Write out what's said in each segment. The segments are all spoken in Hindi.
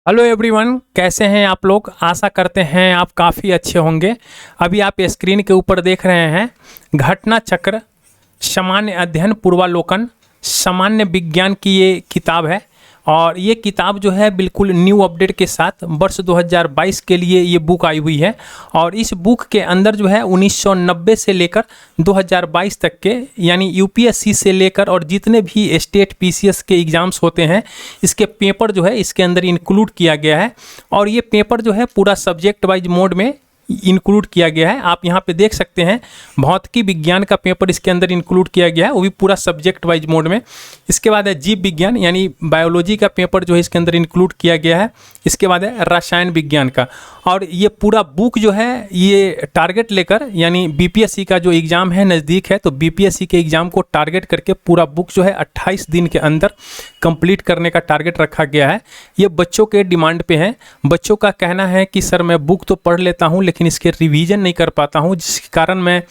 हेलो एवरीवन, कैसे हैं आप लोग। आशा करते हैं आप काफ़ी अच्छे होंगे। अभी आप स्क्रीन के ऊपर देख रहे हैं घटना चक्र सामान्य अध्ययन पूर्वालोकन सामान्य विज्ञान की ये किताब है। और ये किताब जो है बिल्कुल न्यू अपडेट के साथ वर्ष 2022 के लिए ये बुक आई हुई है। और इस बुक के अंदर जो है 1990 से लेकर 2022 तक के यानी यूपीएससी से लेकर और जितने भी स्टेट पीसीएस के एग्ज़ाम्स होते हैं इसके पेपर जो है इसके अंदर इंक्लूड किया गया है। और ये पेपर जो है पूरा सब्जेक्ट वाइज मोड में इंक्लूड किया गया है। आप यहाँ पे देख सकते हैं भौतिकी विज्ञान का पेपर इसके अंदर इंक्लूड किया गया है, वो भी पूरा सब्जेक्ट वाइज मोड में। इसके बाद है जीव विज्ञान यानी बायोलॉजी का पेपर जो है इसके अंदर इंक्लूड किया गया है। इसके बाद है रसायन विज्ञान का। और ये पूरा बुक जो है ये टारगेट लेकर यानी बीपीएससी का जो एग्ज़ाम है नज़दीक है, तो बीपीएससी के एग्ज़ाम को टारगेट करके पूरा बुक जो है 28 दिन के अंदर कंप्लीट करने का टारगेट रखा गया है। ये बच्चों के डिमांड पे है। बच्चों का कहना है कि सर मैं बुक तो पढ़ लेता हूँ लेकिन इसके रिवीजन नहीं कर पाता हूँ, जिसके कारण मैं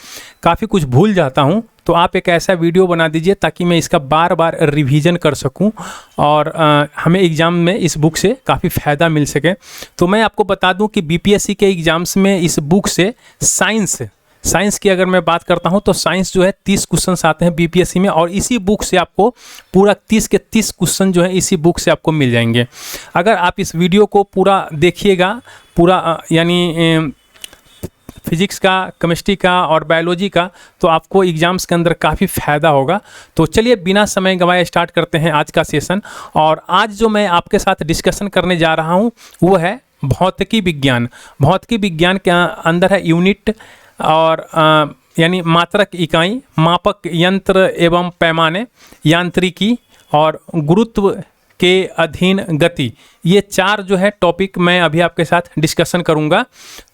काफ़ी कुछ भूल जाता हूँ। तो आप एक ऐसा वीडियो बना दीजिए ताकि मैं इसका बार बार रिवीजन कर सकूं और हमें एग्ज़ाम में इस बुक से काफ़ी फ़ायदा मिल सके। तो मैं आपको बता दूं कि बीपीएससी के एग्ज़ाम्स में इस बुक से साइंस की अगर मैं बात करता हूं तो साइंस जो है 30 क्वेश्चन आते हैं बीपीएससी में। और इसी बुक से आपको पूरा 30 के 30 क्वेश्चन जो है इसी बुक से आपको मिल जाएंगे। अगर आप इस वीडियो को पूरा देखिएगा, पूरा यानी फिजिक्स का, केमिस्ट्री का और बायोलॉजी का, तो आपको एग्ज़ाम्स के अंदर काफ़ी फ़ायदा होगा। तो चलिए बिना समय गंवाए स्टार्ट करते हैं आज का सेशन। और आज जो मैं आपके साथ डिस्कशन करने जा रहा हूँ वो है भौतिकी विज्ञान। भौतिकी विज्ञान के अंदर है यूनिट और यानी मात्रक इकाई, मापक यंत्र एवं पैमाने, यांत्रिकी और गुरुत्व के अधीन गति। ये चार जो है टॉपिक मैं अभी आपके साथ डिस्कशन करूंगा।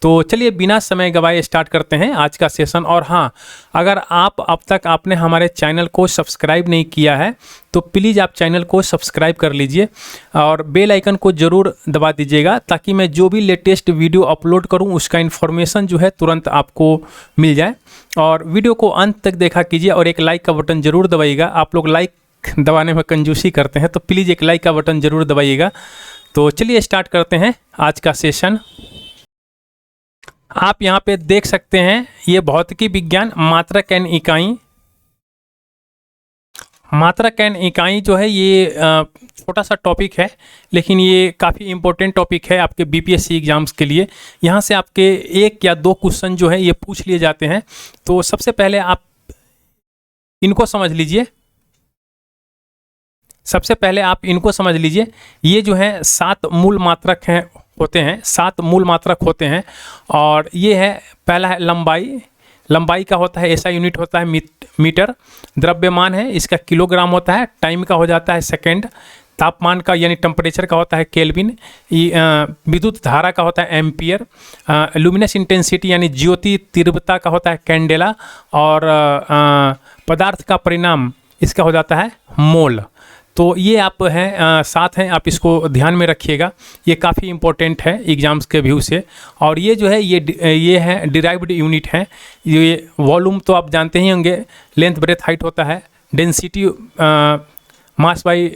तो चलिए बिना समय गवाए स्टार्ट करते हैं आज का सेशन। और हाँ, अगर आप अब तक आपने हमारे चैनल को सब्सक्राइब नहीं किया है तो प्लीज़ आप चैनल को सब्सक्राइब कर लीजिए और बेल आइकन को ज़रूर दबा दीजिएगा ताकि मैं जो भी लेटेस्ट वीडियो अपलोड करूं उसका इन्फॉर्मेशन जो है तुरंत आपको मिल जाए। और वीडियो को अंत तक देखा कीजिए और एक लाइक का बटन ज़रूर दबाइएगा। आप लोग लाइक दबाने में कंजूसी करते हैं तो प्लीज़ एक लाइक का बटन ज़रूर दबाइएगा। तो चलिए स्टार्ट करते हैं आज का सेशन। आप यहाँ पे देख सकते हैं ये भौतिकी विज्ञान मात्रक एंड इकाई। मात्रक एंड इकाई जो है ये छोटा सा टॉपिक है लेकिन ये काफ़ी इम्पोर्टेंट टॉपिक है आपके बीपीएससी एग्ज़ाम्स के लिए। यहाँ से आपके 1 या 2 क्वेश्चन जो है ये पूछ लिए जाते हैं। तो सबसे पहले आप इनको समझ लीजिए। सबसे पहले आप इनको समझ लीजिए। ये जो है 7 मूल मात्रक हैं होते हैं, 7 मूल मात्रक होते हैं। और ये है, पहला है लंबाई। लंबाई का होता है ऐसा यूनिट होता है मीटर। द्रव्यमान है इसका किलोग्राम होता है। टाइम का हो जाता है सेकेंड। तापमान का यानी टेम्परेचर का होता है केल्विन। विद्युत धारा का होता है एम्पियर। लुमिनस इंटेंसिटी यानी ज्योति तीव्रता का होता है कैंडेला। और पदार्थ का परिणाम इसका हो जाता है मोल। तो ये आप हैं 7 हैं, आप इसको ध्यान में रखिएगा। ये काफ़ी इंपॉर्टेंट है एग्ज़ाम्स के व्यू से। और ये जो है ये है डिराइव्ड यूनिट है। ये वॉल्यूम तो आप जानते ही होंगे, लेंथ ब्रेथ हाइट होता है। डेंसिटी मास बाई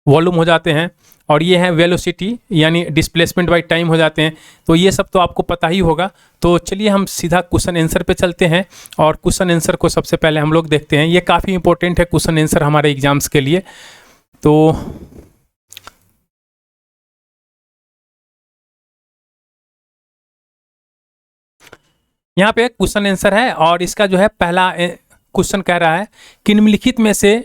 वॉल्यूम हो जाते हैं। और ये है वेलोसिटी यानी डिस्प्लेसमेंट बाई टाइम हो जाते हैं। तो ये सब तो आपको पता ही होगा। तो चलिए हम सीधा क्वेश्चन आंसर पे चलते हैं और क्वेश्चन आंसर को सबसे पहले हम लोग देखते हैं। ये काफ़ी इंपॉर्टेंट है क्वेश्चन आंसर हमारे एग्जाम्स के लिए। तो यहाँ पे क्वेश्चन आंसर है और इसका जो है पहला क्वेश्चन कह रहा है कि निम्नलिखित में से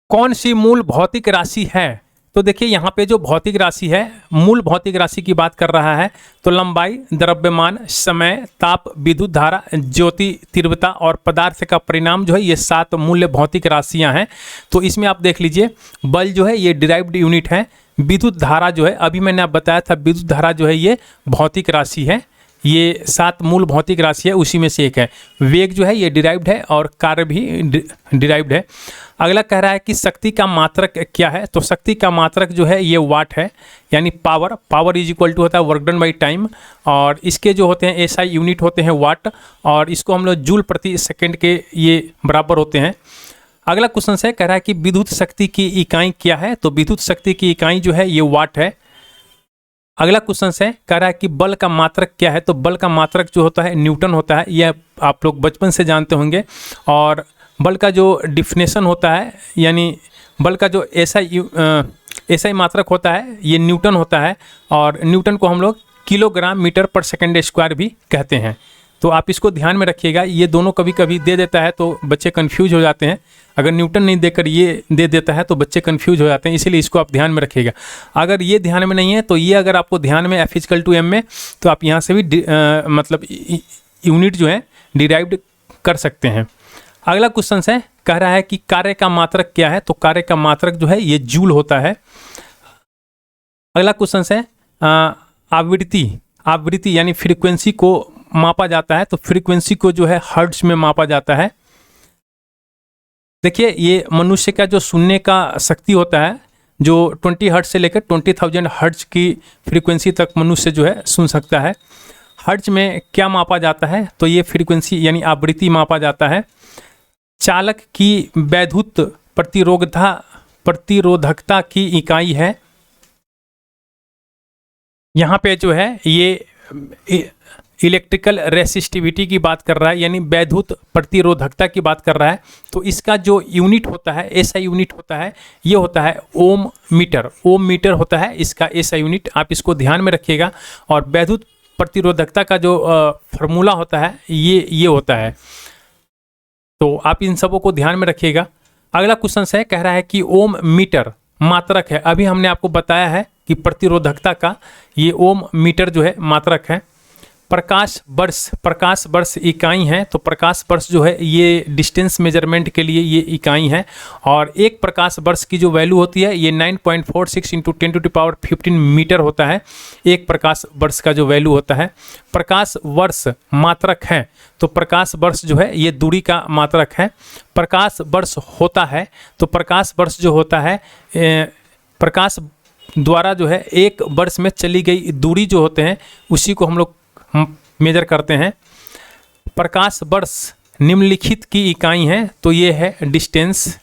कौन सी मूल भौतिक राशि है। तो देखिए यहाँ पे जो भौतिक राशि है, मूल भौतिक राशि की बात कर रहा है। तो लंबाई, द्रव्यमान, समय, ताप, विद्युत धारा, ज्योति तीव्रता और पदार्थ का परिणाम जो है ये 7 मूल्य भौतिक राशियाँ हैं। तो इसमें आप देख लीजिए बल जो है ये डिराइव्ड यूनिट है। विद्युत धारा जो है अभी मैंने आप बताया था, विद्युत धारा जो है ये भौतिक राशि है। ये 7 मूल भौतिक राशि है, उसी में से एक है। वेग जो है ये डिराइव्ड है और कार्य भी डिराइव्ड है। अगला कह रहा है कि शक्ति का मात्रक क्या है। तो शक्ति का मात्रक जो है ये वाट है यानी power. Power is equal to होता है वर्क डन बाई टाइम। और इसके जो होते हैं एसआई यूनिट होते हैं वाट। और इसको हम लोग जूल प्रति सेकंड के ये बराबर होते हैं। अगला क्वेश्चन है, कह रहा है कि विद्युत शक्ति की इकाई क्या है? तो विद्युत शक्ति की इकाई जो है ये वाट है। अगला क्वेश्चन है, कह रहा है कि बल का मात्रक क्या है? तो बल का मात्रक जो होता है न्यूटन होता है, यह आप लोग बचपन से जानते होंगे। और बल का जो डिफिनेशन होता है, यानी बल का जो एसआई मात्रक होता है ये न्यूटन होता है, और न्यूटन को हम लोग किलोग्राम मीटर पर सेकंड स्क्वायर भी कहते हैं। तो आप इसको ध्यान में रखिएगा, ये दोनों कभी कभी दे देता है तो बच्चे कंफ्यूज हो जाते हैं। अगर न्यूटन नहीं देकर ये दे देता है तो बच्चे कंफ्यूज हो जाते हैं, इसीलिए इसको आप ध्यान में रखिएगा। अगर ये ध्यान में नहीं है तो ये अगर आपको ध्यान में F=m में, तो आप यहाँ से भी मतलब यूनिट जो है डिराइव्ड कर सकते हैं। अगला क्वेश्चन है, कह रहा है कि कार्य का मात्रक क्या है? तो कार्य का मात्रक जो है ये जूल होता है। अगला क्वेश्चन है, आवृत्ति यानी फ्रीक्वेंसी को मापा जाता है, तो फ्रीक्वेंसी को जो है हर्ट्ज में मापा जाता है। देखिए, ये मनुष्य का जो सुनने का शक्ति होता है, जो 20 हर्ट्ज से लेकर 20,000 हर्ट्ज की फ्रीक्वेंसी तक मनुष्य जो है सुन सकता है। हर्ट्ज में क्या मापा जाता है? तो ये फ्रीक्वेंसी यानी आवृत्ति मापा जाता है। चालक की वैद्युत प्रतिरोधकता की इकाई है। यहाँ पे जो है ये इलेक्ट्रिकल रेसिस्टिविटी की बात कर रहा है, यानी वैद्युत प्रतिरोधकता की बात कर रहा है। तो इसका जो यूनिट होता है, एसआई यूनिट होता है, ये होता है ओम मीटर होता है इसका एसआई यूनिट। आप इसको ध्यान में रखिएगा। और वैद्युत प्रतिरोधकता का जो फार्मूला होता है ये होता है। तो आप इन सबों को ध्यान में रखिएगा। अगला क्वेश्चन है, कह रहा है कि ओम मीटर मात्रक है। अभी हमने आपको बताया है कि प्रतिरोधकता का ये ओम मीटर जो है मात्रक है। प्रकाश वर्ष इकाई है। तो प्रकाश वर्ष जो है ये डिस्टेंस मेजरमेंट के लिए ये इकाई है। और एक प्रकाश वर्ष की जो वैल्यू होती है ये 9.46 × 10⁻15 मीटर होता है। एक प्रकाश वर्ष का जो वैल्यू होता है। प्रकाश वर्ष मात्रक है, तो प्रकाश वर्ष जो है ये दूरी का मात्रक है। प्रकाश वर्ष होता है, तो प्रकाश वर्ष जो होता है प्रकाश द्वारा जो है एक वर्ष में चली गई दूरी जो होते हैं उसी को हम लोग मेजर करते हैं। प्रकाश वर्ष निम्नलिखित की इकाई है, तो ये है डिस्टेंस।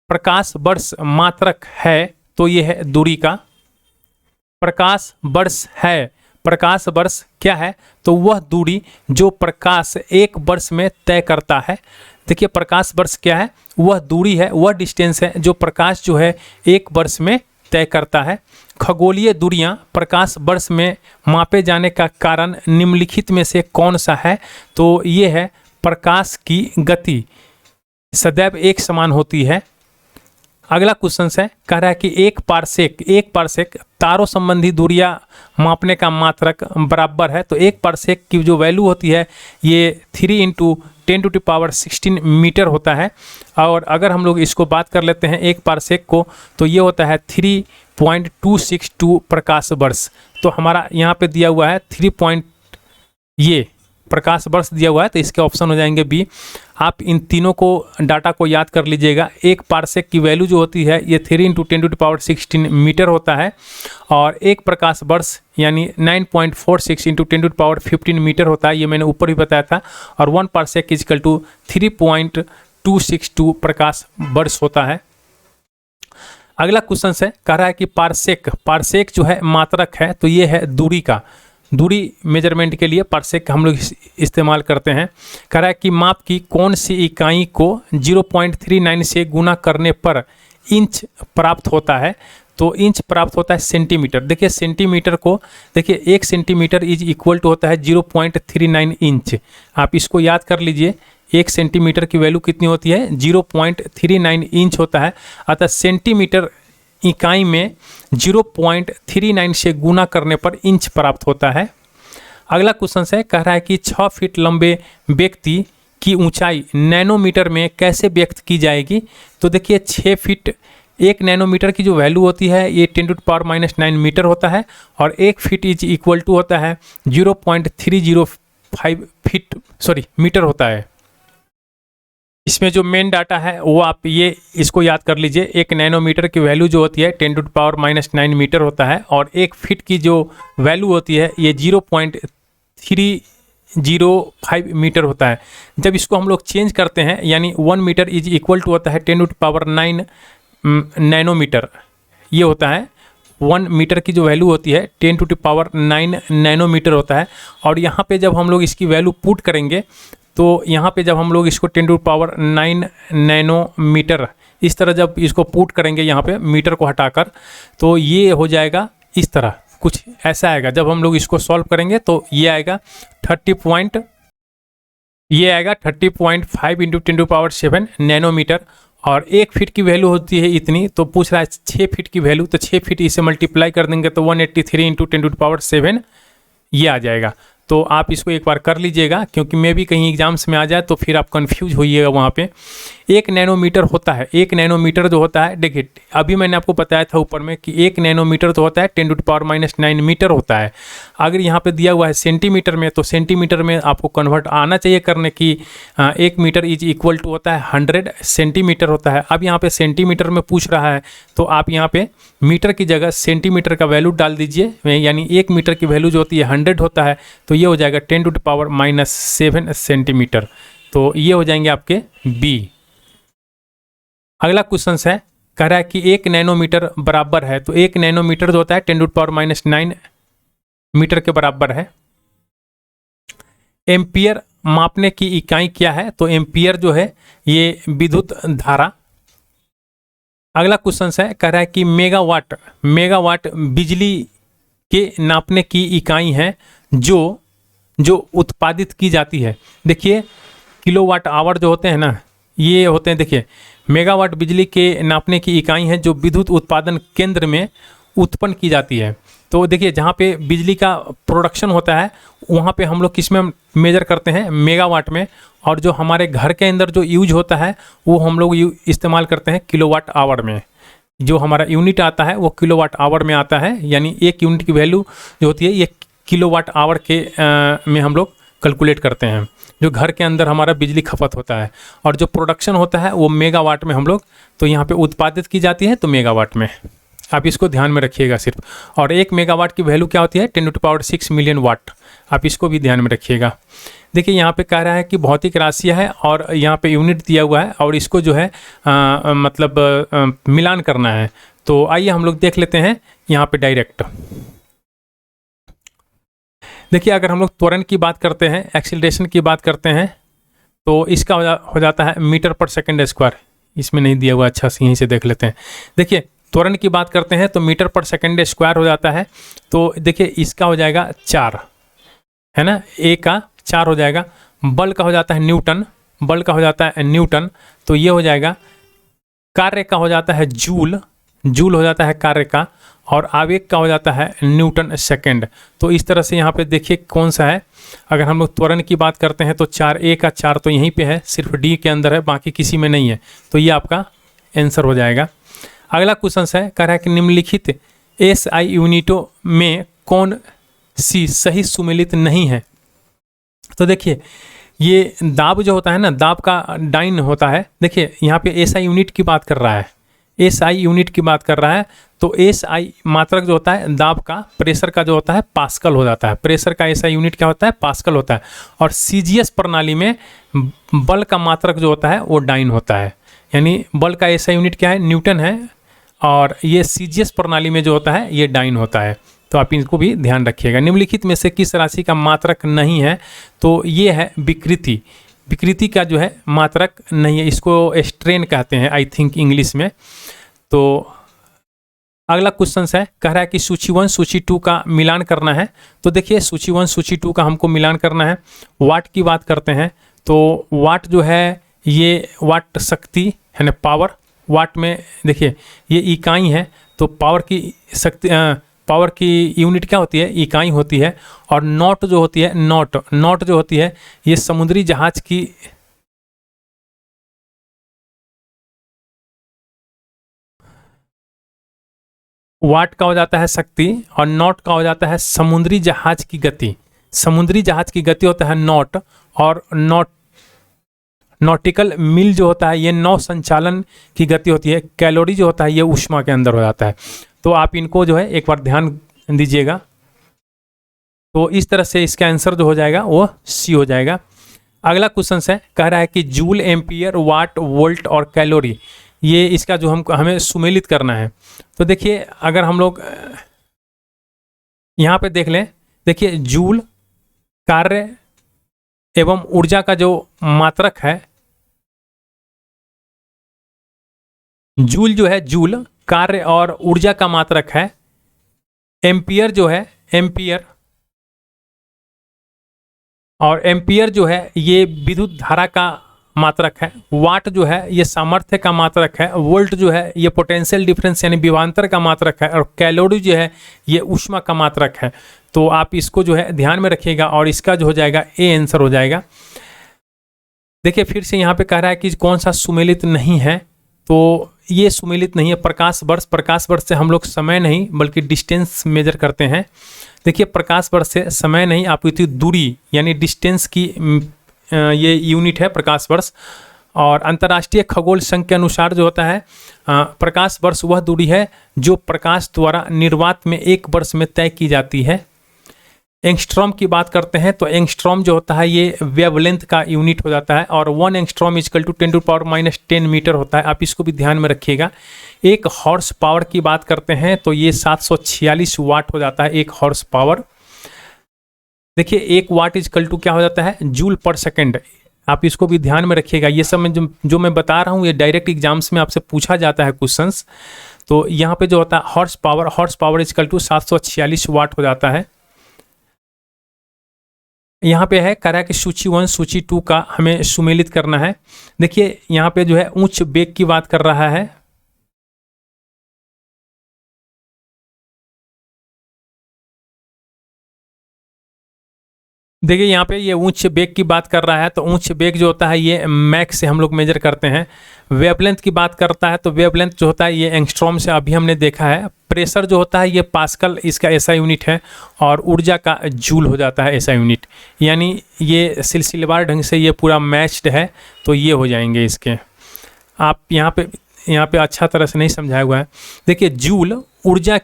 प्रकाश वर्ष मात्रक है, तो ये है दूरी का। प्रकाश वर्ष है, प्रकाश वर्ष क्या है? तो वह दूरी जो प्रकाश एक वर्ष में तय करता है। देखिए, प्रकाश वर्ष क्या है? वह दूरी है, वह डिस्टेंस है जो प्रकाश जो है एक वर्ष में तय करता है। खगोलीय दूरियां प्रकाश वर्ष में मापे जाने का कारण निम्नलिखित में से कौन सा है? तो ये है प्रकाश की गति सदैव एक समान होती है। अगला क्वेश्चन है, कह रहा है कि एक पारसेक तारों संबंधी दूरियां मापने का मात्रक बराबर है। तो एक पारसेक की जो वैल्यू होती है ये 3 × 10⁻16 मीटर होता है। और अगर हम लोग इसको बात कर लेते हैं एक पारसेक को, तो ये होता है 3.262 प्रकाश वर्ष। तो हमारा यहाँ पे दिया हुआ है 3 ये प्रकाश वर्ष दिया हुआ है, तो इसके ऑप्शन हो जाएंगे बी। आप इन तीनों को डाटा को याद कर लीजिएगा। एक पारसेक की वैल्यू जो होती है ये 3 × 10⁻16 मीटर होता है। और एक प्रकाश वर्ष यानी 9.46 × 10⁻15 मीटर होता है, ये मैंने ऊपर ही बताया था। और 1 पारसेक = 3.262 प्रकाश वर्ष होता है। अगला क्वेश्चन है, कह रहा है कि पारसेक जो है मात्रक है, तो ये है दूरी मेजरमेंट के लिए पारसेक हम लोग इस्तेमाल करते हैं। कह रहा है कि माप की कौन सी इकाई को 0.39 से गुना करने पर इंच प्राप्त होता है? तो इंच प्राप्त होता है सेंटीमीटर। देखिए, सेंटीमीटर को देखिए 1 सेंटीमीटर = होता है 0.39 इंच। आप इसको याद कर लीजिए। 1 सेंटीमीटर की वैल्यू कितनी होती है? 0.39 इंच होता है। अतः सेंटीमीटर इकाई में 0.39 से गुना करने पर इंच प्राप्त होता है। अगला क्वेश्चन है, कह रहा है कि 6 फीट लंबे व्यक्ति की ऊंचाई नैनोमीटर में कैसे व्यक्त की जाएगी? तो देखिए, 6 फीट 1 नैनोमीटर की जो वैल्यू होती है ये 10⁻⁹ मीटर होता है। और 1 फीट = होता है 0.305 मीटर होता है। इसमें जो मेन डाटा है वो आप ये इसको याद कर लीजिए। 1 नैनोमीटर की वैल्यू जो होती है 10⁻⁹ मीटर होता है। और 1 फीट की जो वैल्यू होती है ये 0.3 0.05 मीटर होता है। जब इसको हम लोग चेंज करते हैं यानी 1 मीटर इज इक्वल टू होता है 10⁻9 नैनोमीटर। ये होता है 1 मीटर की जो वैल्यू होती है 10⁻9 नैनोमीटर होता है। और यहाँ पे जब हम लोग इसकी वैल्यू पुट करेंगे तो यहाँ पे जब हम लोग इसको 10⁻9 नैनोमीटर इस तरह जब इसको पुट करेंगे यहाँ पे मीटर को हटाकर, तो ये हो जाएगा इस तरह, कुछ ऐसा आएगा। जब हम लोग इसको सॉल्व करेंगे तो ये आएगा 30.5 इंटू 10⁻7 नैनोमीटर। और 1 फीट की वैल्यू होती है इतनी, तो पूछ रहा है 6 फीट की वैल्यू, तो 6 फीट इसे मल्टीप्लाई कर देंगे तो 183 इंटू 10⁻7 ये आ जाएगा। तो आप इसको एक बार कर लीजिएगा, क्योंकि मैं भी कहीं एग्जाम्स में आ जाए तो फिर आप कंफ्यूज होइएगा वहाँ पे। 1 नैनोमीटर होता है, 1 नैनोमीटर जो होता है, देखिए अभी मैंने आपको बताया था ऊपर में कि 1 नैनोमीटर तो होता है 10⁻9 मीटर होता है। अगर यहाँ पे दिया हुआ है सेंटीमीटर में, तो सेंटीमीटर में आपको कन्वर्ट आना चाहिए करने की 1 मीटर इज इक्वल टू होता है 100 सेंटीमीटर होता है। अब यहाँ पे सेंटीमीटर में पूछ रहा है तो आप यहाँ पे मीटर की जगह सेंटीमीटर का वैल्यू डाल दीजिए, यानी 1 मीटर की वैल्यू जो होती है 100 होता है, तो ये हो जाएगा 10⁻7 सेंटीमीटर। तो ये हो जाएंगे आपके बी। अगला क्वेश्चन है, कह रहा है कि 1 नैनोमीटर बराबर है, तो 1 नैनोमीटर जो होता है 10⁻9 मीटर के बराबर है। एम्पियर मापने की इकाई क्या है, तो एम्पियर जो है ये विद्युत धारा। अगला क्वेश्चन है, कह रहा है कि मेगावाट बिजली के नापने की इकाई है जो उत्पादित की जाती है। देखिए किलोवाट आवर जो होते हैं ना, ये होते हैं, देखिए मेगावाट बिजली के नापने की इकाई है जो विद्युत उत्पादन केंद्र में उत्पन्न की जाती है। तो देखिए जहाँ पे बिजली का प्रोडक्शन होता है वहाँ पे हम लोग किस में मेजर करते हैं, मेगावाट में। और जो हमारे घर के अंदर जो यूज होता है वो हम लोग इस्तेमाल करते हैं किलोवाट आवर में। जो हमारा यूनिट आता है वो किलोवाट आवर में आता है, यानी 1 यूनिट की वैल्यू जो होती है ये किलोवाट आवर के में हम लोग कैलकुलेट करते हैं, जो घर के अंदर हमारा बिजली खपत होता है। और जो प्रोडक्शन होता है वो मेगावाट में हम लोग, तो यहाँ पे उत्पादित की जाती है तो मेगावाट में। आप इसको ध्यान में रखिएगा सिर्फ। और 1 मेगावाट की वैल्यू क्या होती है, 10⁻6 मिलियन वाट। आप इसको भी ध्यान में रखिएगा। देखिए यहाँ पे कह रहा है कि भौतिक राशि है और यहाँ पे यूनिट दिया हुआ है और इसको जो है मिलान करना है। तो आइए हम लोग देख लेते हैं यहाँ पे डायरेक्ट। देखिए अगर हम लोग त्वरण की बात करते हैं, एक्सीलरेशन की बात करते हैं, तो इसका हो जाता है मीटर पर सेकंड स्क्वायर। इसमें नहीं दिया हुआ, अच्छा से यहीं से देख लेते हैं। देखिए त्वरण की बात करते हैं तो मीटर पर सेकंड स्क्वायर हो जाता है। तो देखिए इसका हो जाएगा 4, है ना, ए का 4 हो जाएगा। बल का हो जाता है न्यूटन, बल का हो जाता है न्यूटन, तो ये हो जाएगा। कार्य का हो जाता है जूल, जूल हो जाता है कार्य का। और आवेग का हो जाता है न्यूटन सेकंड। तो इस तरह से यहाँ पे देखिए कौन सा है। अगर हम लोग त्वरण की बात करते हैं तो 4, ए का 4 तो यहीं पे है, सिर्फ डी के अंदर है, बाकी किसी में नहीं है। तो ये आपका आंसर हो जाएगा। अगला क्वेश्चन है, कह रहा है कि निम्नलिखित एसआई यूनिटों में कौन सी सही सुमेलित नहीं है। तो देखिए ये दाब जो होता है ना, दाब का डाइन होता है। देखिए यहाँ पे एसआई यूनिट की बात कर रहा है, एसआई यूनिट की बात कर रहा है। तो एसआई मात्रक जो होता है दाब का, प्रेशर का जो होता है पास्कल हो जाता है। प्रेशर का एसआई यूनिट क्या होता है, पास्कल होता है। और सीजीएस प्रणाली में बल का मात्रक जो होता है वो डाइन होता है, यानी बल का एसआई यूनिट क्या है, न्यूटन है। और ये सीजीएस प्रणाली में जो होता है ये डाइन होता है। तो आप इनको भी ध्यान रखिएगा। निम्नलिखित में से किस राशि का मात्रक नहीं है, तो ये है विकृति। विकृति का जो है मात्रक नहीं है, इसको स्ट्रेन कहते हैं आई थिंक इंग्लिश में। तो अगला क्वेश्चन है, कह रहा है कि सूची 1 सूची 2 का मिलान करना है। तो देखिए सूची 1 सूची 2 का हमको मिलान करना है। वाट की बात करते हैं तो वाट जो है ये वाट शक्ति है ना, पावर। वाट में देखिए ये इकाई है, तो पावर की शक्ति, पावर की यूनिट क्या होती है, इकाई होती है। और नॉट जो होती है, नॉट जो होती है ये समुद्री जहाज की, वाट का हो जाता है शक्ति और नॉट का हो जाता है समुद्री जहाज की गति। समुद्री जहाज की गति होता है नॉट। और नॉटिकल मील जो होता है ये नौ संचालन की गति होती है। कैलोरी जो होता है ये ऊष्मा के अंदर हो जाता है। तो आप इनको जो है एक बार ध्यान दीजिएगा। तो इस तरह से इसका आंसर जो हो जाएगा वो सी हो जाएगा। अगला क्वेश्चन है, कह रहा है कि जूल, एम्पियर, वाट, वोल्ट और कैलोरी, ये इसका जो हमें सुमेलित करना है। तो देखिए अगर हम लोग यहाँ पे देख लें, देखिए जूल कार्य एवं ऊर्जा का जो मात्रक है, जूल जो है, जूल कार्य और ऊर्जा का मात्रक है। एम्पियर जो है, एम्पियर, और एम्पियर जो है ये विद्युत धारा का मात्रक है। वाट जो है ये सामर्थ्य का मात्रक है। वोल्ट जो है ये पोटेंशियल डिफरेंस यानी विभवांतर का मात्रक है। और कैलोरी जो है ये ऊष्मा का मात्रक है। तो आप इसको जो है ध्यान में रखिएगा और इसका जो हो जाएगा ए आंसर हो जाएगा। देखिए फिर से यहाँ पे कह रहा है कि कौन सा सुमेलित नहीं है, तो ये सुमेलित नहीं है प्रकाश वर्ष। प्रकाश वर्ष से हम लोग समय नहीं बल्कि डिस्टेंस मेजर करते हैं। देखिए प्रकाश वर्ष से समय नहीं, आपकी दूरी यानी डिस्टेंस की ये यूनिट है प्रकाश वर्ष। और अंतर्राष्ट्रीय खगोल संघ के अनुसार जो होता है प्रकाश वर्ष वह दूरी है जो प्रकाश द्वारा निर्वात में एक वर्ष में तय की जाती है। एंगस्ट्रॉम की बात करते हैं तो एंगस्ट्रॉम जो होता है ये वेवलेंथ का यूनिट हो जाता है और 1 एंगस्ट्रॉम इक्वल टू 10⁻⁻10 मीटर होता है। आप इसको भी ध्यान में रखिएगा। एक हॉर्स पावर की बात करते हैं तो ये 746 वाट हो जाता है एक हॉर्स पावर। देखिए 1 वाट इक्वल टू क्या हो जाता है, जूल पर सेकेंड। आप इसको भी ध्यान में रखिएगा। ये सब में जो मैं बता रहा हूँ ये डायरेक्ट एग्जाम्स में आपसे पूछा जाता है क्वेश्चंस। तो यहाँ पे जो होता है हॉर्स पावर इक्वल टू 746 वाट हो जाता है। यहाँ पे है कह रहा है कि सूची 1 सूची 2 का हमें सुमेलित करना है। देखिए यहाँ पे जो है उच्च वेग की बात कर रहा है। देखिए यहाँ पे ये उच्च वेग की बात कर रहा है तो उच्च वेग जो होता है ये मैक से हम लोग मेजर करते हैं। वेवलेंथ की बात करता है तो वेवलेंथ जो होता है ये एंगस्ट्रॉम से अभी हमने देखा है। प्रेशर जो होता है ये पास्कल इसका ऐसा यूनिट है और ऊर्जा का जूल हो जाता है ऐसा यूनिट। यानी ये सिलसिलेवार ढंग से ये पूरा मैच्ड है तो ये हो जाएंगे इसके। आप यहाँ पे अच्छा तरह से नहीं समझाया हुआ है। देखिए जूल ऊर्जा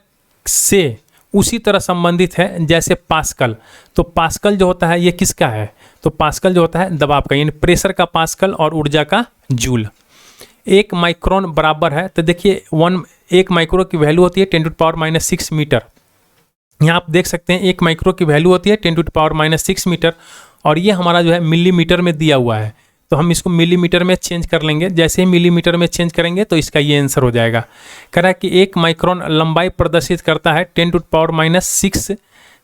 से उसी तरह संबंधित है जैसे पास्कल। तो पास्कल जो होता है ये किसका है, तो पास्कल जो होता है दबाव का, यानी प्रेशर का पास्कल और ऊर्जा का जूल। 1 माइक्रोन बराबर है तो देखिए 1 माइक्रो की वैल्यू होती है 10⁻⁻6 मीटर। यहाँ आप देख सकते हैं 1 माइक्रो की वैल्यू होती है 10⁻⁻6 मीटर और ये हमारा जो है मिलीमीटर में दिया हुआ है। तो हम इसको मिलीमीटर में चेंज कर लेंगे। जैसे ही मिलीमीटर में चेंज करेंगे तो इसका ये आंसर हो जाएगा। कह रहा है कि 1 माइक्रोन लंबाई प्रदर्शित करता है 10⁻⁻6।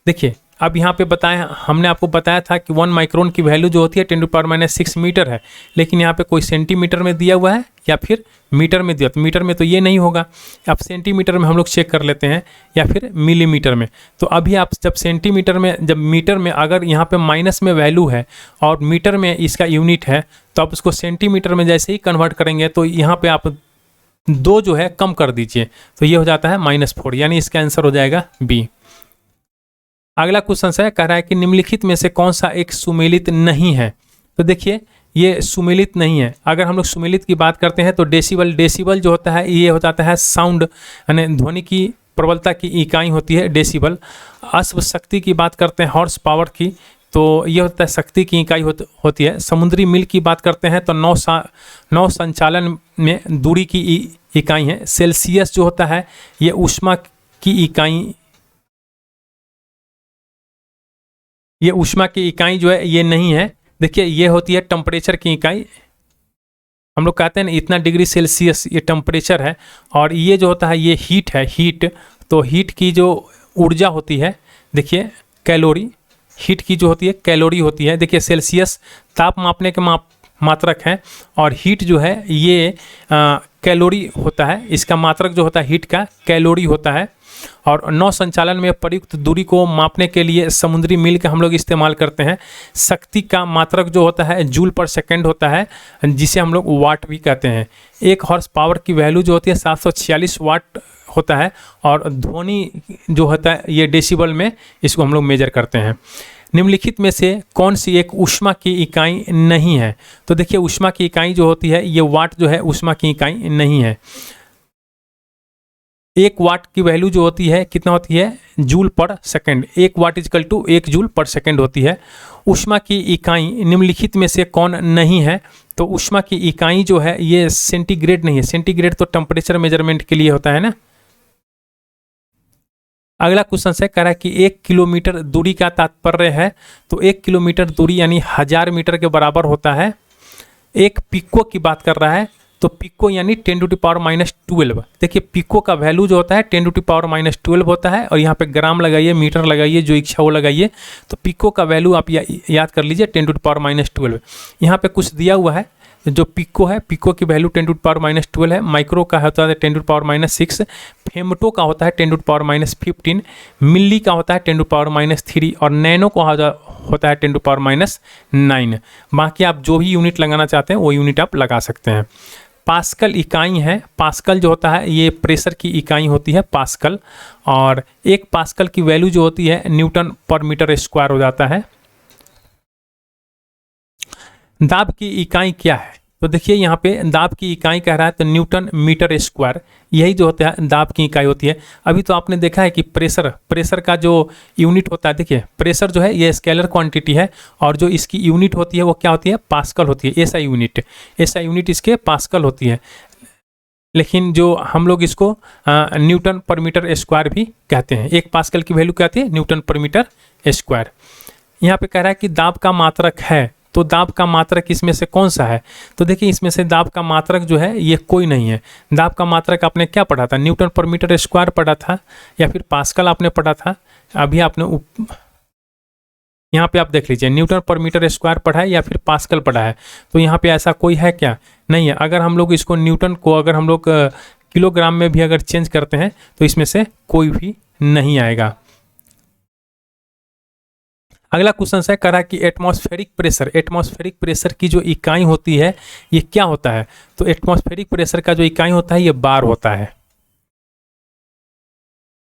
देखिए अब यहाँ पे बताया, हमने आपको बताया था कि 1 माइक्रोन की वैल्यू जो होती है 10⁻⁻6 मीटर है, लेकिन यहाँ पे कोई सेंटीमीटर में दिया हुआ है या फिर मीटर में दिया। तो मीटर में तो ये नहीं होगा, अब सेंटीमीटर में हम लोग चेक कर लेते हैं या फिर मिलीमीटर में। तो अभी आप जब सेंटीमीटर में, जब मीटर में अगर यहाँ पे माइनस में वैल्यू है और मीटर में इसका यूनिट है तो आप उसको सेंटीमीटर में जैसे ही कन्वर्ट करेंगे तो यहाँ पे आप 2 जो है कम कर दीजिए तो ये हो जाता है -4, यानी इसका आंसर हो जाएगा बी। अगला क्वेश्चन है, कह रहा है कि निम्नलिखित में से कौन सा एक सुमेलित नहीं है। तो देखिए ये सुमेलित नहीं है। अगर हम लोग सुमेलित की बात करते हैं तो डेसिबल जो होता है ये हो जाता है साउंड यानी ध्वनि की प्रबलता की इकाई होती है डेसिबल। अश्व शक्ति की बात करते हैं हॉर्स पावर की, तो ये होता है शक्ति की इकाई होती है। समुद्री मील की बात करते हैं तो नौ संचालन में दूरी की इकाई है। सेल्सियस जो होता है ये ऊष्मा की इकाई, ये ऊष्मा की इकाई जो है ये नहीं है। देखिए ये होती है टेम्परेचर की इकाई। हम लोग कहते हैं ना इतना डिग्री सेल्सियस ये टेम्परेचर है। और ये जो होता है ये हीट है, हीट। तो हीट की जो ऊर्जा होती है देखिए कैलोरी, हीट की जो होती है कैलोरी होती है। देखिए सेल्सियस ताप मापने के मात्रक है और हीट जो है ये कैलोरी होता है। इसका मात्रक जो होता है हीट का कैलोरी होता है। और नौ संचालन में प्रयुक्त दूरी को मापने के लिए समुद्री मील का हम लोग इस्तेमाल करते हैं। शक्ति का मात्रक जो होता है जूल पर सेकंड होता है, जिसे हम लोग वाट भी कहते हैं। 1 हॉर्स पावर की वैल्यू जो होती है 746 वाट होता है। और ध्वनि जो होता है ये डेसिबल में इसको हम लोग मेजर करते हैं। निम्नलिखित में से कौन सी एक ऊष्मा की इकाई नहीं है। तो देखिए ऊष्मा की इकाई जो होती है ये वाट जो है ऊष्मा की इकाई नहीं है। 1 वाट की वैल्यू जो होती है कितना होती है, joule per second. 1 watt equal to 1 joule per second होती है। ऊष्मा की इकाई निम्नलिखित में से कौन नहीं है, तो ऊष्मा की इकाई जो है ये सेंटीग्रेड नहीं है, सेंटीग्रेड तो टेम्परेचर मेजरमेंट के लिए होता है ना। अगला क्वेश्चन से कह रहा है कि 1 किलोमीटर दूरी का तात्पर्य है, तो 1 किलोमीटर दूरी यानी 1000 मीटर के बराबर होता है। एक पिको की बात कर रहा है, तो पिको यानी 10⁻⁻12। देखिए पिको का वैल्यू जो होता है 10⁻⁻12 होता है, और यहाँ पे ग्राम लगाइए, मीटर लगाइए, जो इच्छा वो लगाइए। तो पिको का वैल्यू आप याद कर लीजिए 10⁻⁻12। यहाँ पे कुछ दिया हुआ है, जो पिको है, पिको की वैल्यू 10⁻⁻12 है। माइक्रो का होता है 10⁻⁻6, फेमटो का होता है 10⁻⁻15, मिली का होता है 10⁻⁻3, और नैनो का होता है 10⁻⁹। बाकी आप जो भी यूनिट लगाना चाहते हैं वो यूनिट आप लगा सकते हैं। पास्कल इकाई है, पास्कल जो होता है ये प्रेशर की इकाई होती है पास्कल, और 1 पास्कल की वैल्यू जो होती है न्यूटन पर मीटर स्क्वायर हो जाता है। दाब की इकाई क्या है, तो देखिए यहाँ पे दाब की इकाई कह रहा है तो न्यूटन मीटर स्क्वायर, यही जो होता है दाब की इकाई होती है। अभी तो आपने देखा है कि प्रेशर का जो यूनिट होता है, देखिए प्रेशर जो है ये स्केलर क्वांटिटी है, और जो इसकी यूनिट होती है वो क्या होती है, पास्कल होती है। ऐसा यूनिट इसके पास्कल होती है, लेकिन जो हम लोग इसको न्यूटन पर मीटर स्क्वायर भी कहते हैं। 1 पास्कल की वैल्यू क्या आती है, न्यूटन पर मीटर स्क्वायर। यहाँ पे कह रहा है कि दाब का मात्रक है, तो दाब का मात्रक इसमें से कौन सा है, तो देखिए इसमें से दाब का मात्रक जो है ये कोई नहीं है। दाब का मात्रक आपने क्या पढ़ा था, न्यूटन पर मीटर स्क्वायर पढ़ा था, या फिर पास्कल आपने पढ़ा था। अभी आपने यहाँ पे आप देख लीजिए न्यूटन पर मीटर स्क्वायर पढ़ा है या फिर पास्कल पढ़ा है, तो यहाँ पे ऐसा कोई है क्या, नहीं है। अगर हम लोग इसको न्यूटन को अगर हम लोग किलोग्राम में भी अगर चेंज करते हैं तो इसमें से कोई भी नहीं आएगा। अगला क्वेश्चन है, कह रहा है कि एटमॉस्फेरिक प्रेशर की जो इकाई होती है ये क्या होता है, तो एटमॉस्फेरिक प्रेशर का जो इकाई होता है ये बार होता है।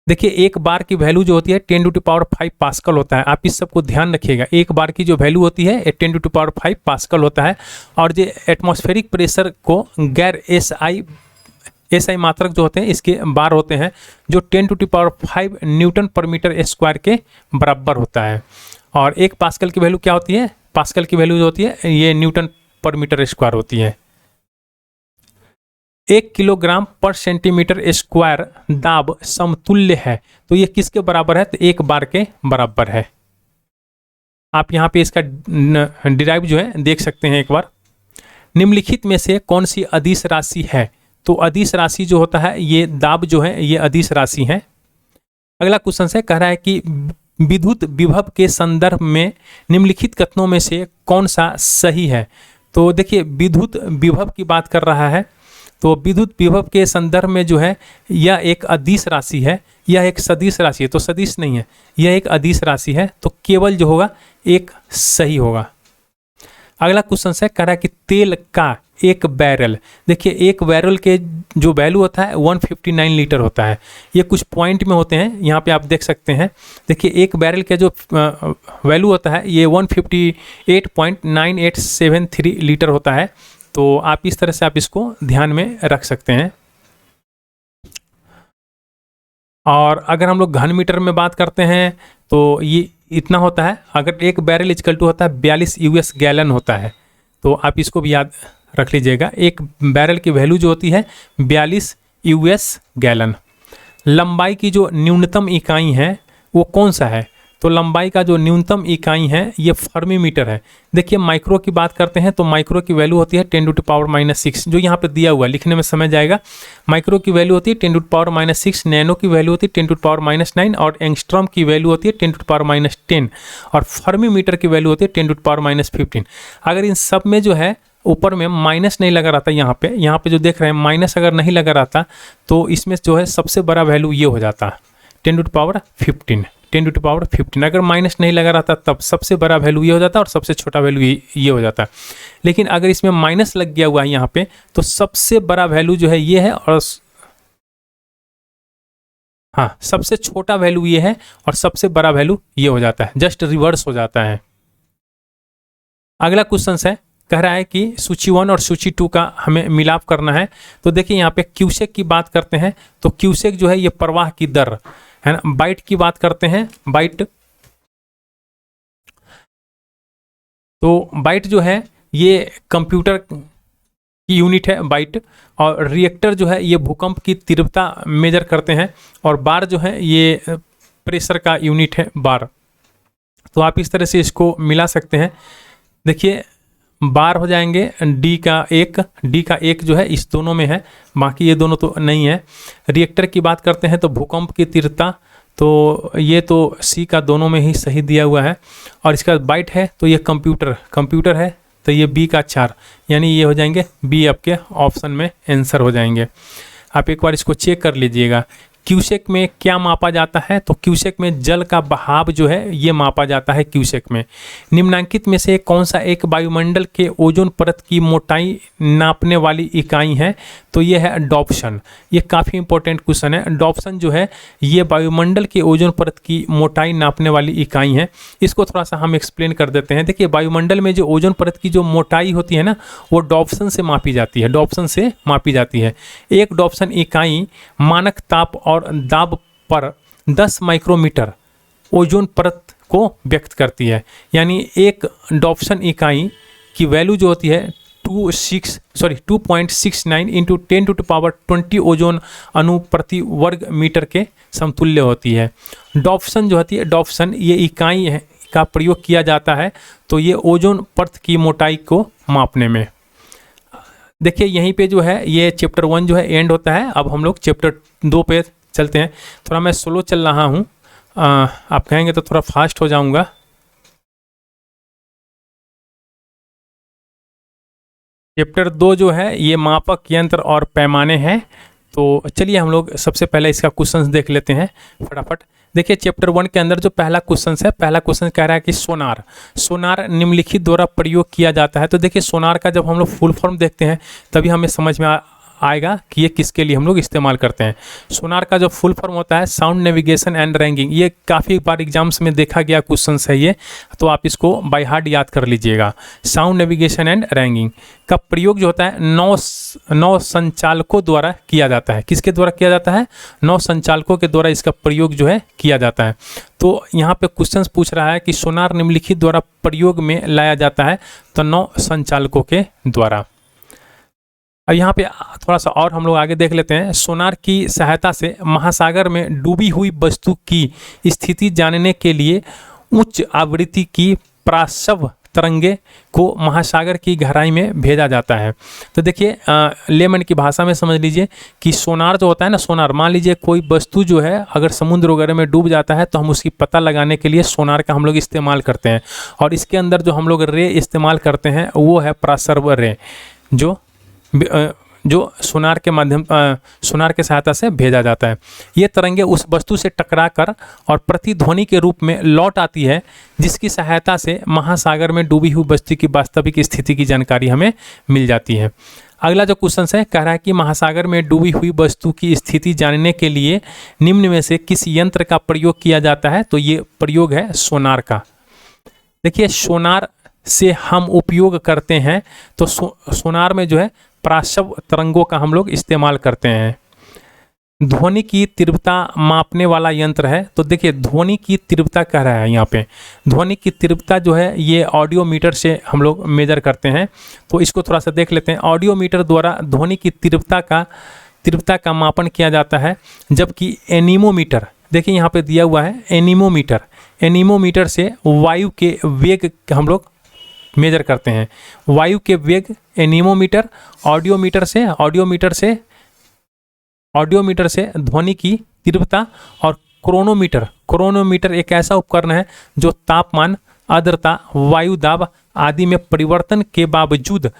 देखिए 1 बार की वैल्यू जो होती है 10⁵ पास्कल होता है। आप इस सबको ध्यान रखिएगा, 1 बार की जो वैल्यू होती है 10⁵ पास्कल होता है। और जो एटमॉस्फेरिक प्रेशर को गैर एसआई मात्रक जो होते हैं इसके बार होते हैं, जो 10⁵ न्यूटन पर मीटर स्क्वायर के बराबर होता है। और 1 पास्कल की वैल्यू क्या होती है, पास्कल की वैल्यू जो होती है ये न्यूटन पर मीटर स्क्वायर होती है। 1 किलोग्राम पर सेंटीमीटर स्क्वायर दाब समतुल्य है, तो ये किसके बराबर है, तो 1 बार के बराबर है। आप यहाँ पे इसका डिराइव जो है देख सकते हैं एक बार। निम्नलिखित में से कौन सी अदिश राशि है, तो अदिश राशि जो होता है ये दाब जो है ये अदिश राशि है। अगला क्वेश्चन से कह रहा है कि विद्युत विभव के संदर्भ में निम्नलिखित कथनों में से कौन सा सही है, तो देखिए विद्युत विभव की बात कर रहा है, तो विद्युत विभव के संदर्भ में जो है यह एक अदिश राशि है, यह एक सदिश राशि है, तो सदिश नहीं है, यह एक अदिश राशि है, तो केवल जो होगा एक सही होगा। अगला क्वेश्चन है, कह रहा है कि तेल का एक बैरल, देखिए एक बैरल के जो वैल्यू होता है 159 लीटर होता है। ये कुछ पॉइंट में होते हैं, यहाँ पे आप देख सकते हैं। देखिए एक बैरल का जो वैल्यू होता है ये 158.9873 लीटर होता है, तो आप इस तरह से आप इसको ध्यान में रख सकते हैं। और अगर हम लोग घन मीटर में बात करते हैं तो ये इतना होता है, अगर एक बैरल इक्वल टू होता है 42 यूएस गैलन होता है, तो आप इसको भी याद रख लीजिएगा। एक बैरल की वैल्यू जो होती है 42 यूएस गैलन। लंबाई की जो न्यूनतम इकाई है वो कौन सा है, तो लंबाई का जो न्यूनतम इकाई है ये फर्मी मीटर है। देखिए माइक्रो की बात करते हैं तो माइक्रो की वैल्यू होती है 10⁻⁻6, जो यहाँ पे दिया हुआ है, लिखने में समझ जाएगा। माइक्रो की वैल्यू होती है 10⁻⁻6, नैनो की वैल्यू होती है 10⁻⁹, और एंगस्ट्रॉम की वैल्यू होती है 10⁻⁻10, और फर्मी मीटर की वैल्यू होती है 10⁻⁻15। अगर इन सब में जो है ऊपर में माइनस नहीं लगा रहता, यहाँ पे जो देख रहे हैं माइनस अगर नहीं लगा रहता तो इसमें जो है सबसे बड़ा वैल्यू ये हो जाता 10⁻15। अगर माइनस नहीं लगा रहता तब सबसे बड़ा वैल्यू ये हो जाता और सबसे छोटा वैल्यू ये हो जाता। लेकिन अगर इसमें माइनस लग गया हुआ है यहाँ पे तो सबसे बड़ा वैल्यू जो है ये है, और हाँ सबसे छोटा वैल्यू ये है और सबसे बड़ा वैल्यू ये हो जाता है, जस्ट रिवर्स हो जाता है। अगला क्वेश्चन है, कह रहा है कि सूची 1 और सूची 2 का हमें मिलाप करना है। तो देखिए यहाँ पे क्यूसेक की बात करते हैं तो क्यूसेक जो है ये प्रवाह की दर है ना। बाइट की बात करते हैं, बाइट, तो बाइट जो है ये कंप्यूटर की यूनिट है बाइट, और रिएक्टर जो है ये भूकंप की तीव्रता मेजर करते हैं, और बार जो है ये प्रेशर का यूनिट है बार। तो आप इस तरह से इसको मिला सकते हैं। देखिए बार हो जाएंगे डी का एक जो है इस दोनों में है, बाकी ये दोनों तो नहीं है। रिएक्टर की बात करते हैं तो भूकंप की तीव्रता, तो ये तो सी का दोनों में ही सही दिया हुआ है। और इसका बाइट है तो ये कंप्यूटर है, तो ये बी का 4, यानी ये हो जाएंगे बी आपके ऑप्शन में आंसर हो जाएंगे। आप एक बार इसको चेक कर लीजिएगा। क्यूसेक में क्या मापा जाता है, तो क्यूसेक में जल का बहाव जो है ये मापा जाता है क्यूसेक में। निम्नलिखित में से कौन सा एक वायुमंडल के ओजोन परत की मोटाई नापने वाली इकाई है, तो ये है डॉप्सन। ये काफ़ी इंपॉर्टेंट क्वेश्चन है। डॉप्सन जो है ये वायुमंडल के ओजोन परत की मोटाई नापने वाली इकाई है। इसको थोड़ा सा हम एक्सप्लेन कर देते हैं। देखिए वायुमंडल में जो ओजोन परत की जो मोटाई होती है ना, वो डॉप्सन से मापी जाती है, डॉप्सन से मापी जाती है। एक डॉप्सन इकाई मानक ताप और दाब पर 10 माइक्रोमीटर ओजोन परत को व्यक्त करती है। यानी एक डॉप्सन इकाई की वैल्यू जो होती है 2.69 इंटू 10⁻20 ओजोन अणु प्रति वर्ग मीटर के समतुल्य होती है। डॉप्सन जो होती है, डॉप्सन ये इकाई है का प्रयोग किया जाता है तो ये ओजोन परत की मोटाई को मापने में। देखिए यहीं पे जो है ये चैप्टर 1 जो है एंड होता है। अब हम लोग चैप्टर 2 पे चलते हैं। थोड़ा मैं स्लो चल रहा हूँ, आप कहेंगे तो थोड़ा फास्ट हो जाऊंगा। चैप्टर 2 जो है ये मापक यंत्र और पैमाने हैं। तो चलिए हम लोग सबसे पहले इसका क्वेश्चंस देख लेते हैं फटाफट। देखिए चैप्टर 1 के अंदर जो पहला क्वेश्चन है, पहला क्वेश्चन कह रहा है कि सोनार निम्नलिखित द्वारा प्रयोग किया जाता है। तो देखिए सोनार का जब हम लोग फुल फॉर्म देखते हैं तभी हमें समझ में आएगा कि ये किसके लिए हम लोग इस्तेमाल करते हैं। सोनार का जो फुल फॉर्म होता है साउंड नेविगेशन एंड रैंकिंग। ये काफ़ी बार एग्जाम्स में देखा गया क्वेश्चन है ये, तो आप इसको बाय हार्ट याद कर लीजिएगा। साउंड नेविगेशन एंड रैंकिंग का प्रयोग जो होता है नौ संचालकों द्वारा किया जाता है। किसके द्वारा किया जाता है? 9 संचालकों के द्वारा इसका प्रयोग जो है किया जाता है। तो यहाँ पे क्वेश्चन पूछ रहा है कि सोनार निम्नलिखित द्वारा प्रयोग में लाया जाता है, तो 9 संचालकों के द्वारा। अब यहाँ पे थोड़ा सा और हम लोग आगे देख लेते हैं। सोनार की सहायता से महासागर में डूबी हुई वस्तु की स्थिति जानने के लिए उच्च आवृत्ति की प्रासव तरंगे को महासागर की गहराई में भेजा जाता है। तो देखिए लेमन की भाषा में समझ लीजिए कि सोनार जो होता है ना, सोनार, मान लीजिए कोई वस्तु जो है अगर समुद्र वगैरह में डूब जाता है तो हम उसकी पता लगाने के लिए सोनार का हम लोग इस्तेमाल करते हैं। और इसके अंदर जो हम लोग रे इस्तेमाल करते हैं वो है प्रासव रे, जो सोनार के माध्यम सोनार के सहायता से भेजा जाता है। ये तरंगे उस वस्तु से टकराकर और प्रतिध्वनि के रूप में लौट आती है, जिसकी सहायता से महासागर में डूबी हुई वस्तु की वास्तविक स्थिति की जानकारी हमें मिल जाती है। अगला जो क्वेश्चन है कह रहा है कि महासागर में डूबी हुई वस्तु की स्थिति जानने के लिए निम्न में से किस यंत्र का प्रयोग किया जाता है? तो ये प्रयोग है सोनार का। देखिए सोनार से हम उपयोग करते हैं तो सोनार में जो है प्रासव तरंगों का हम लोग इस्तेमाल करते हैं। ध्वनि की तीव्रता मापने वाला यंत्र है। तो देखिए ध्वनि की तीव्रता कह रहा है यहाँ पे, ध्वनि की तीव्रता जो है ये ऑडियोमीटर से हम लोग मेजर करते हैं। तो इसको थोड़ा सा देख लेते हैं। ऑडियोमीटर द्वारा ध्वनि की तीव्रता का मापन किया जाता है, जबकि एनीमोमीटर, देखिए यहाँ पे दिया हुआ है एनीमोमीटर से वायु के वेग हम लोग मेजर करते हैं। वायु के वेग एनीमोमीटर, ऑडियोमीटर से ध्वनि की तीव्रता, और क्रोनोमीटर एक ऐसा उपकरण है जो तापमान, आर्द्रता, वायु दाब आदि में परिवर्तन के बावजूद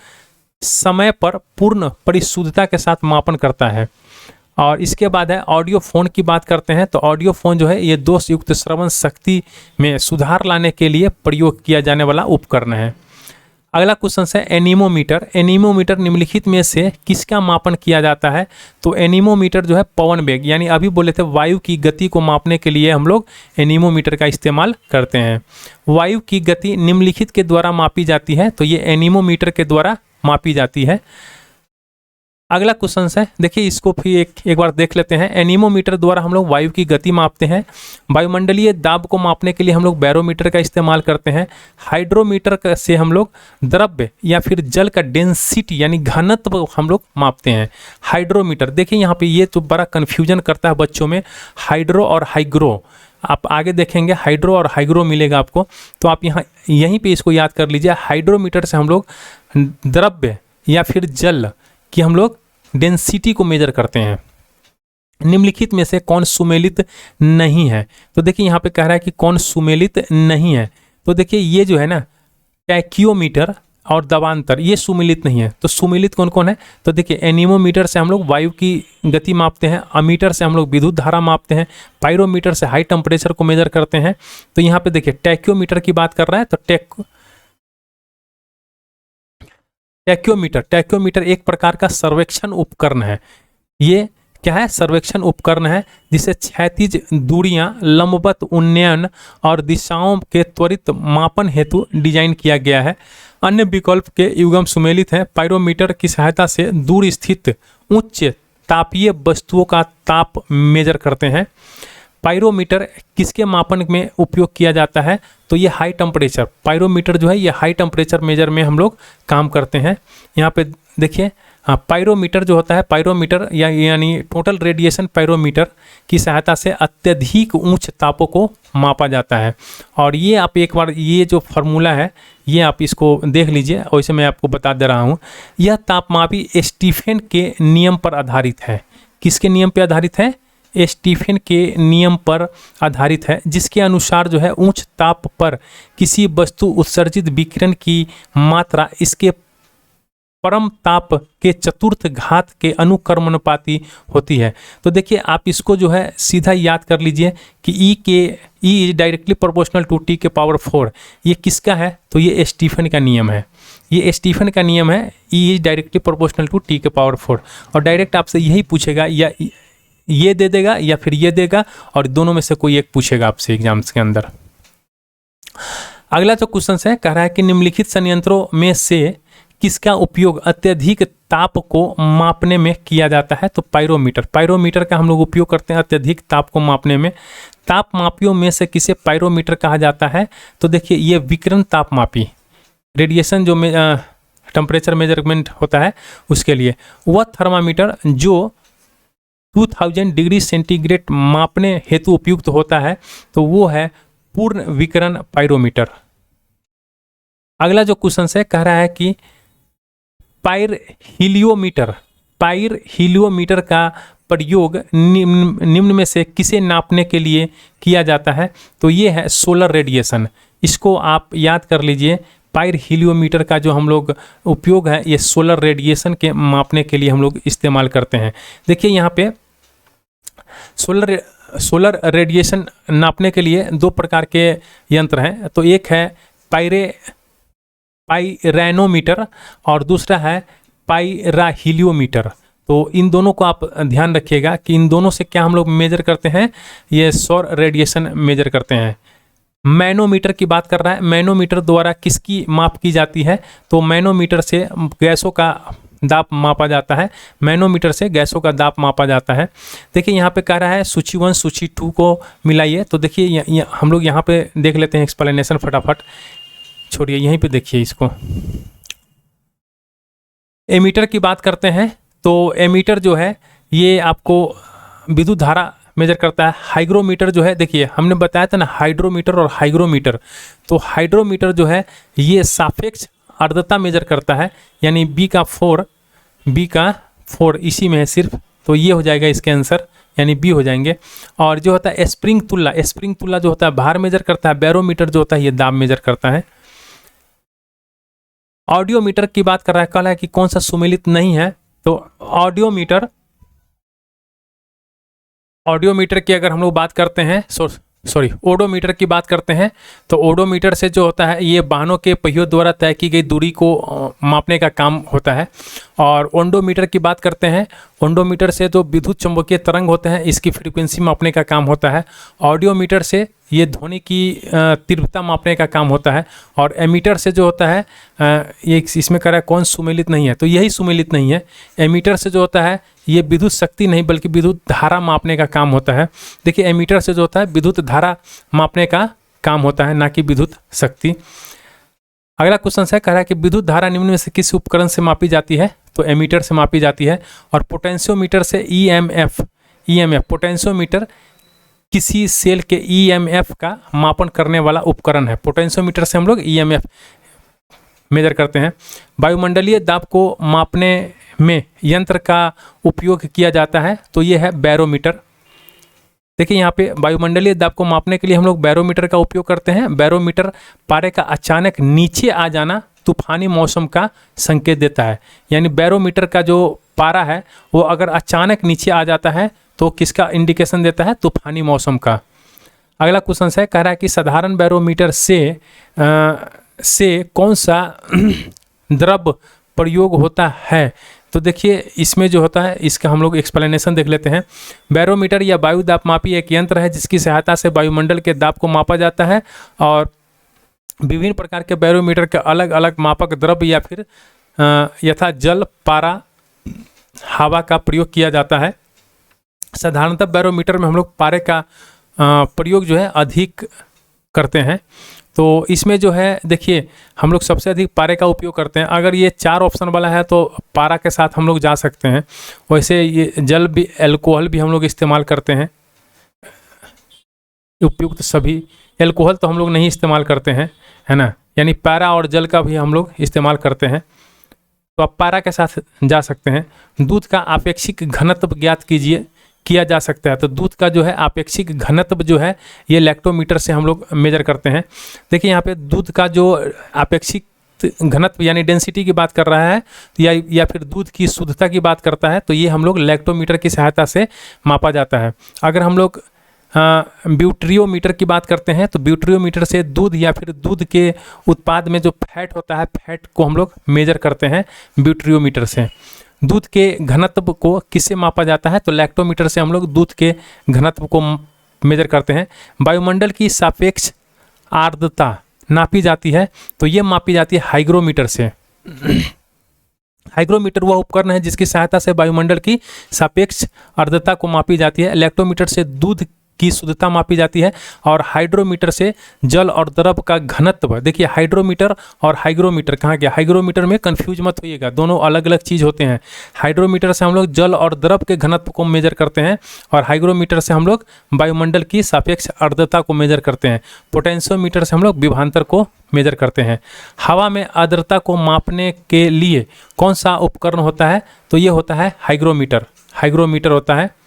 समय पर पूर्ण परिशुद्धता के साथ मापन करता है। और इसके बाद है ऑडियो फोन की बात करते हैं। तो ऑडियो फोन जो है ये दोष युक्त श्रवण शक्ति में सुधार लाने के लिए प्रयोग किया जाने वाला उपकरण है। अगला क्वेश्चन है एनीमोमीटर। एनीमोमीटर निम्नलिखित में से किसका मापन किया जाता है? तो एनीमोमीटर जो है पवन वेग, यानी अभी बोले थे वायु की गति को मापने के लिए हम लोग एनीमोमीटर का इस्तेमाल करते हैं। वायु की गति निम्नलिखित के द्वारा मापी जाती है, तो ये एनीमोमीटर के द्वारा मापी जाती है। अगला क्वेश्चन है, देखिए इसको भी एक बार देख लेते हैं। एनीमोमीटर द्वारा हम लोग वायु की गति मापते हैं। वायुमंडलीय दाब को मापने के लिए हम लोग बैरोमीटर का इस्तेमाल करते हैं। हाइड्रोमीटर से हम लोग द्रव्य या फिर जल का डेंसिटी यानी घनत्व हम लोग मापते हैं। हाइड्रोमीटर, देखिए यहाँ पे ये तो बड़ा कन्फ्यूजन करता है बच्चों में, हाइड्रो और हाइग्रो। आप आगे देखेंगे हाइड्रो और हाइग्रो मिलेगा आपको, तो आप यहाँ यहीं पे इसको याद कर लीजिए। हाइड्रोमीटर से हम लोग द्रव्य या फिर जल कि हम लोग डेंसिटी को मेजर करते हैं। निम्नलिखित में से कौन सुमेलित नहीं है? तो देखिए यहाँ पे कह रहा है कि कौन सुमेलित नहीं है। तो देखिए ये जो है ना, टैक्योमीटर और दबांतर, ये सुमेलित नहीं है। तो सुमेलित कौन कौन है? तो देखिए एनीमोमीटर से हम लोग वायु की गति मापते हैं, अमीटर से हम लोग विद्युत धारा मापते हैं, पायरोमीटर से हाई टेम्परेचर को मेजर करते हैं। तो यहाँ पे देखिए टैक्योमीटर की बात कर रहा है, तो टैक्योमीटर एक प्रकार का सर्वेक्षण उपकरण है। ये क्या है? सर्वेक्षण उपकरण है जिसे क्षैतिज दूरियां, लंबवत उन्नयन और दिशाओं के त्वरित मापन हेतु डिजाइन किया गया है। अन्य विकल्प के युग्म सुमेलित हैं। पायरोमीटर की सहायता से दूर स्थित उच्च तापीय वस्तुओं का ताप मेजर करते हैं। पायरोमीटर किसके मापन में उपयोग किया जाता है? तो ये हाई टेम्परेचर, पायरोमीटर जो है ये हाई टेम्परेचर मेजर में हम लोग काम करते हैं। यहाँ पे देखिए पायरोमीटर जो होता है, पायरोमीटर यानी टोटल रेडिएशन पायरोमीटर की सहायता से अत्यधिक उच्च तापों को मापा जाता है। और ये आप एक बार ये जो फार्मूला है ये आप इसको देख लीजिए, वैसे मैं आपको बता दे रहा हूँ। यह तापमापी स्टीफन के नियम पर आधारित है। किसके नियम पर आधारित है? स्टीफन के नियम पर आधारित है, जिसके अनुसार जो है उच्च ताप पर किसी वस्तु उत्सर्जित विकिरण की मात्रा इसके परम ताप के चतुर्थ घात के अनुक्रमानुपाती होती है। तो देखिए आप इसको जो है सीधा याद कर लीजिए कि E is directly proportional to T के पावर 4। ये किसका है? तो ये स्टीफन का नियम है। ये स्टीफन का नियम है, E is directly proportional to T के पावर 4। और डायरेक्ट आपसे यही पूछेगा, या ये दे देगा या फिर ये देगा, और दोनों में से कोई एक पूछेगा आपसे एग्जाम्स के अंदर। अगला जो क्वेश्चन है, कह रहा है कि निम्नलिखित संयंत्रों में से किसका उपयोग अत्यधिक ताप को मापने में किया जाता है? तो पायरोमीटर का हम लोग उपयोग करते हैं अत्यधिक ताप को मापने में। ताप मापियों में से किसे पायरोमीटर कहा जाता है? तो देखिए ये विकिरण तापमापी, रेडिएशन जो टेम्परेचर मेजरमेंट होता है उसके लिए। वह थर्मामीटर जो 2000 डिग्री सेंटीग्रेड मापने हेतु उपयुक्त होता है, तो वो है पूर्ण विकिरण पायरोमीटर। अगला जो क्वेश्चन है, कह रहा है कि पायरहिलियोमीटर का प्रयोग निम्न में से किसे नापने के लिए किया जाता है? तो ये है सोलर रेडिएशन। इसको आप याद कर लीजिए। पायरहिलियोमीटर का जो हम लोग उपयोग है ये सोलर रेडिएशन के मापने के लिए हम लोग इस्तेमाल करते हैं। देखिए यहाँ पे सोलर रेडिएशन नापने के लिए दो प्रकार के यंत्र हैं। तो एक है पायरेनोमीटर और दूसरा है पायराहिलियोमीटर। तो इन दोनों को आप ध्यान रखिएगा कि इन दोनों से क्या हम लोग मेजर करते हैं? ये सौर रेडिएशन मेजर करते हैं। मैनोमीटर की बात कर रहा है। मैनोमीटर द्वारा किसकी माप की जाती है? तो मैनोमीटर से गैसों का दाब मापा जाता है। मैनोमीटर से गैसों का दाब मापा जाता है। देखिए यहाँ पे कह रहा है सूची 1 सूची 2 को मिलाइए। तो देखिए हम लोग यहाँ पे देख लेते हैं एक्सप्लेनेशन फटाफट, छोड़िए यहीं पे देखिए इसको। एमीटर की बात करते हैं। तो एमीटर जो है ये आपको विद्युत धारा मेजर करता है। हाइग्रोमीटर जो है, देखिए हमने बताया था ना हाइड्रोमीटर और हाइग्रोमीटर। तो हाइड्रोमीटर जो है ये सापेक्ष आर्द्रता मेजर करता है, यानी B का 4 इसी में है सिर्फ। तो ये हो जाएगा इसके आंसर, यानी B हो जाएंगे। और जो होता है स्प्रिंग तुल्ला जो होता है भार मेजर करता है। बैरोमीटर जो होता है ये दाब मेजर करता है। ऑडियोमीटर की बात कर रहा है, कह रहा है कि कौन सा सुमेलित नहीं है? तो ऑडियोमीटर की अगर हम लोग बात करते हैं, ओडोमीटर की बात करते हैं तो ओडोमीटर से जो होता है ये वाहनों के पहियों द्वारा तय की गई दूरी को मापने का काम होता है। और ओंडोमीटर की बात करते हैं, ओंडोमीटर से जो विद्युत चुंबकीय तरंग होते हैं इसकी फ्रीक्वेंसी मापने का काम होता है। ऑडियोमीटर से ये ध्वनि की तीव्रता मापने का काम होता है। और एमीटर से जो होता है ये इसमें कह रहा है कौन सुमेलित नहीं है, तो यही सुमेलित नहीं है। एमीटर से जो होता है ये विद्युत शक्ति नहीं बल्कि विद्युत धारा मापने का काम होता है। देखिए एमीटर से जो होता है विद्युत धारा मापने का काम होता है, ना कि विद्युत शक्ति। अगला क्वेश्चन है, कह रहा है कि विद्युत धारा निम्न में से किस उपकरण से मापी जाती है, तो एमीटर से मापी जाती है। और पोटेंशियोमीटर से ईएमएफ पोटेंशियोमीटर किसी सेल के ईएमएफ का मापन करने वाला उपकरण है। पोटेंशियोमीटर से हम लोग ईएमएफ मेजर करते हैं। वायुमंडलीय दाब को मापने में यंत्र का उपयोग किया जाता है, तो ये है बैरोमीटर। देखिए यहाँ पे वायुमंडलीय दाब को मापने के लिए हम लोग बैरोमीटर का उपयोग करते हैं। बैरोमीटर पारे का अचानक नीचे आ जाना तूफानी मौसम का संकेत देता है। यानी बैरोमीटर का जो पारा है वो अगर अचानक नीचे आ जाता है तो किसका इंडिकेशन देता है, तूफानी मौसम का। अगला क्वेश्चन है, कह रहा है कि साधारण बैरोमीटर से कौन सा द्रव प्रयोग होता है, तो देखिए इसमें जो होता है इसका हम लोग एक्सप्लेनेशन देख लेते हैं। बैरोमीटर या वायु दाब मापी एक यंत्र है जिसकी सहायता से वायुमंडल के दाब को मापा जाता है। और विभिन्न प्रकार के बैरोमीटर के अलग अलग मापक द्रव्य या फिर यथा जल, पारा, हवा का प्रयोग किया जाता है। साधारणतः बैरोमीटर में हम लोग पारे का प्रयोग जो है अधिक करते हैं। तो इसमें जो है देखिए हम लोग सबसे अधिक पारे का उपयोग करते हैं। अगर ये 4 ऑप्शन वाला है तो पारा के साथ हम लोग जा सकते हैं। वैसे ये जल भी, एल्कोहल भी हम लोग इस्तेमाल करते हैं। उपयुक्त सभी, एल्कोहल तो हम लोग नहीं इस्तेमाल करते हैं, है ना। यानी पारा और जल का भी हम लोग इस्तेमाल करते हैं, तो आप पारा के साथ जा सकते हैं। दूध का आपेक्षिक घनत्व ज्ञात किया जा सकता है, तो दूध का जो है आपेक्षिक घनत्व जो है ये लैक्टोमीटर से हम लोग मेजर करते हैं। देखिए यहाँ पे दूध का जो आपेक्षिक घनत्व यानी डेंसिटी की बात कर रहा है तो या फिर दूध की शुद्धता की बात करता है, तो ये हम लोग लैक्टोमीटर की सहायता से मापा जाता है। अगर हम लोग ब्यूट्रियोमीटर की बात करते हैं तो ब्यूट्रियोमीटर से दूध या फिर दूध के उत्पाद में जो फैट होता है, फैट को हम लोग मेजर करते हैं ब्यूट्रियोमीटर से। दूध के घनत्व को किससे मापा जाता है, तो लैक्टोमीटर से हम लोग दूध के घनत्व को मेजर करते हैं। वायुमंडल की सापेक्ष आर्द्रता नापी जाती है, तो ये मापी जाती है हाइग्रोमीटर से। हाइग्रोमीटर वह उपकरण है जिसकी सहायता से वायुमंडल की सापेक्ष आर्द्रता को मापी जाती है। लैक्टोमीटर से दूध की शुद्धता मापी जाती है और हाइड्रोमीटर से जल और द्रव का घनत्व। देखिए हाइड्रोमीटर और हाइग्रोमीटर कहाँ गया, हाइग्रोमीटर में कंफ्यूज मत होइएगा, दोनों अलग अलग चीज़ होते हैं। हाइड्रोमीटर से हम लोग जल और द्रव के घनत्व को मेजर करते हैं और हाइग्रोमीटर से हम लोग वायुमंडल की सापेक्ष आर्द्रता को मेजर करते हैं। पोटेंशियोमीटर से हम लोग विभवांतर को मेजर करते हैं। हवा में आर्द्रता को मापने के लिए कौन सा उपकरण होता है, तो ये होता है हाइग्रोमीटर होता है।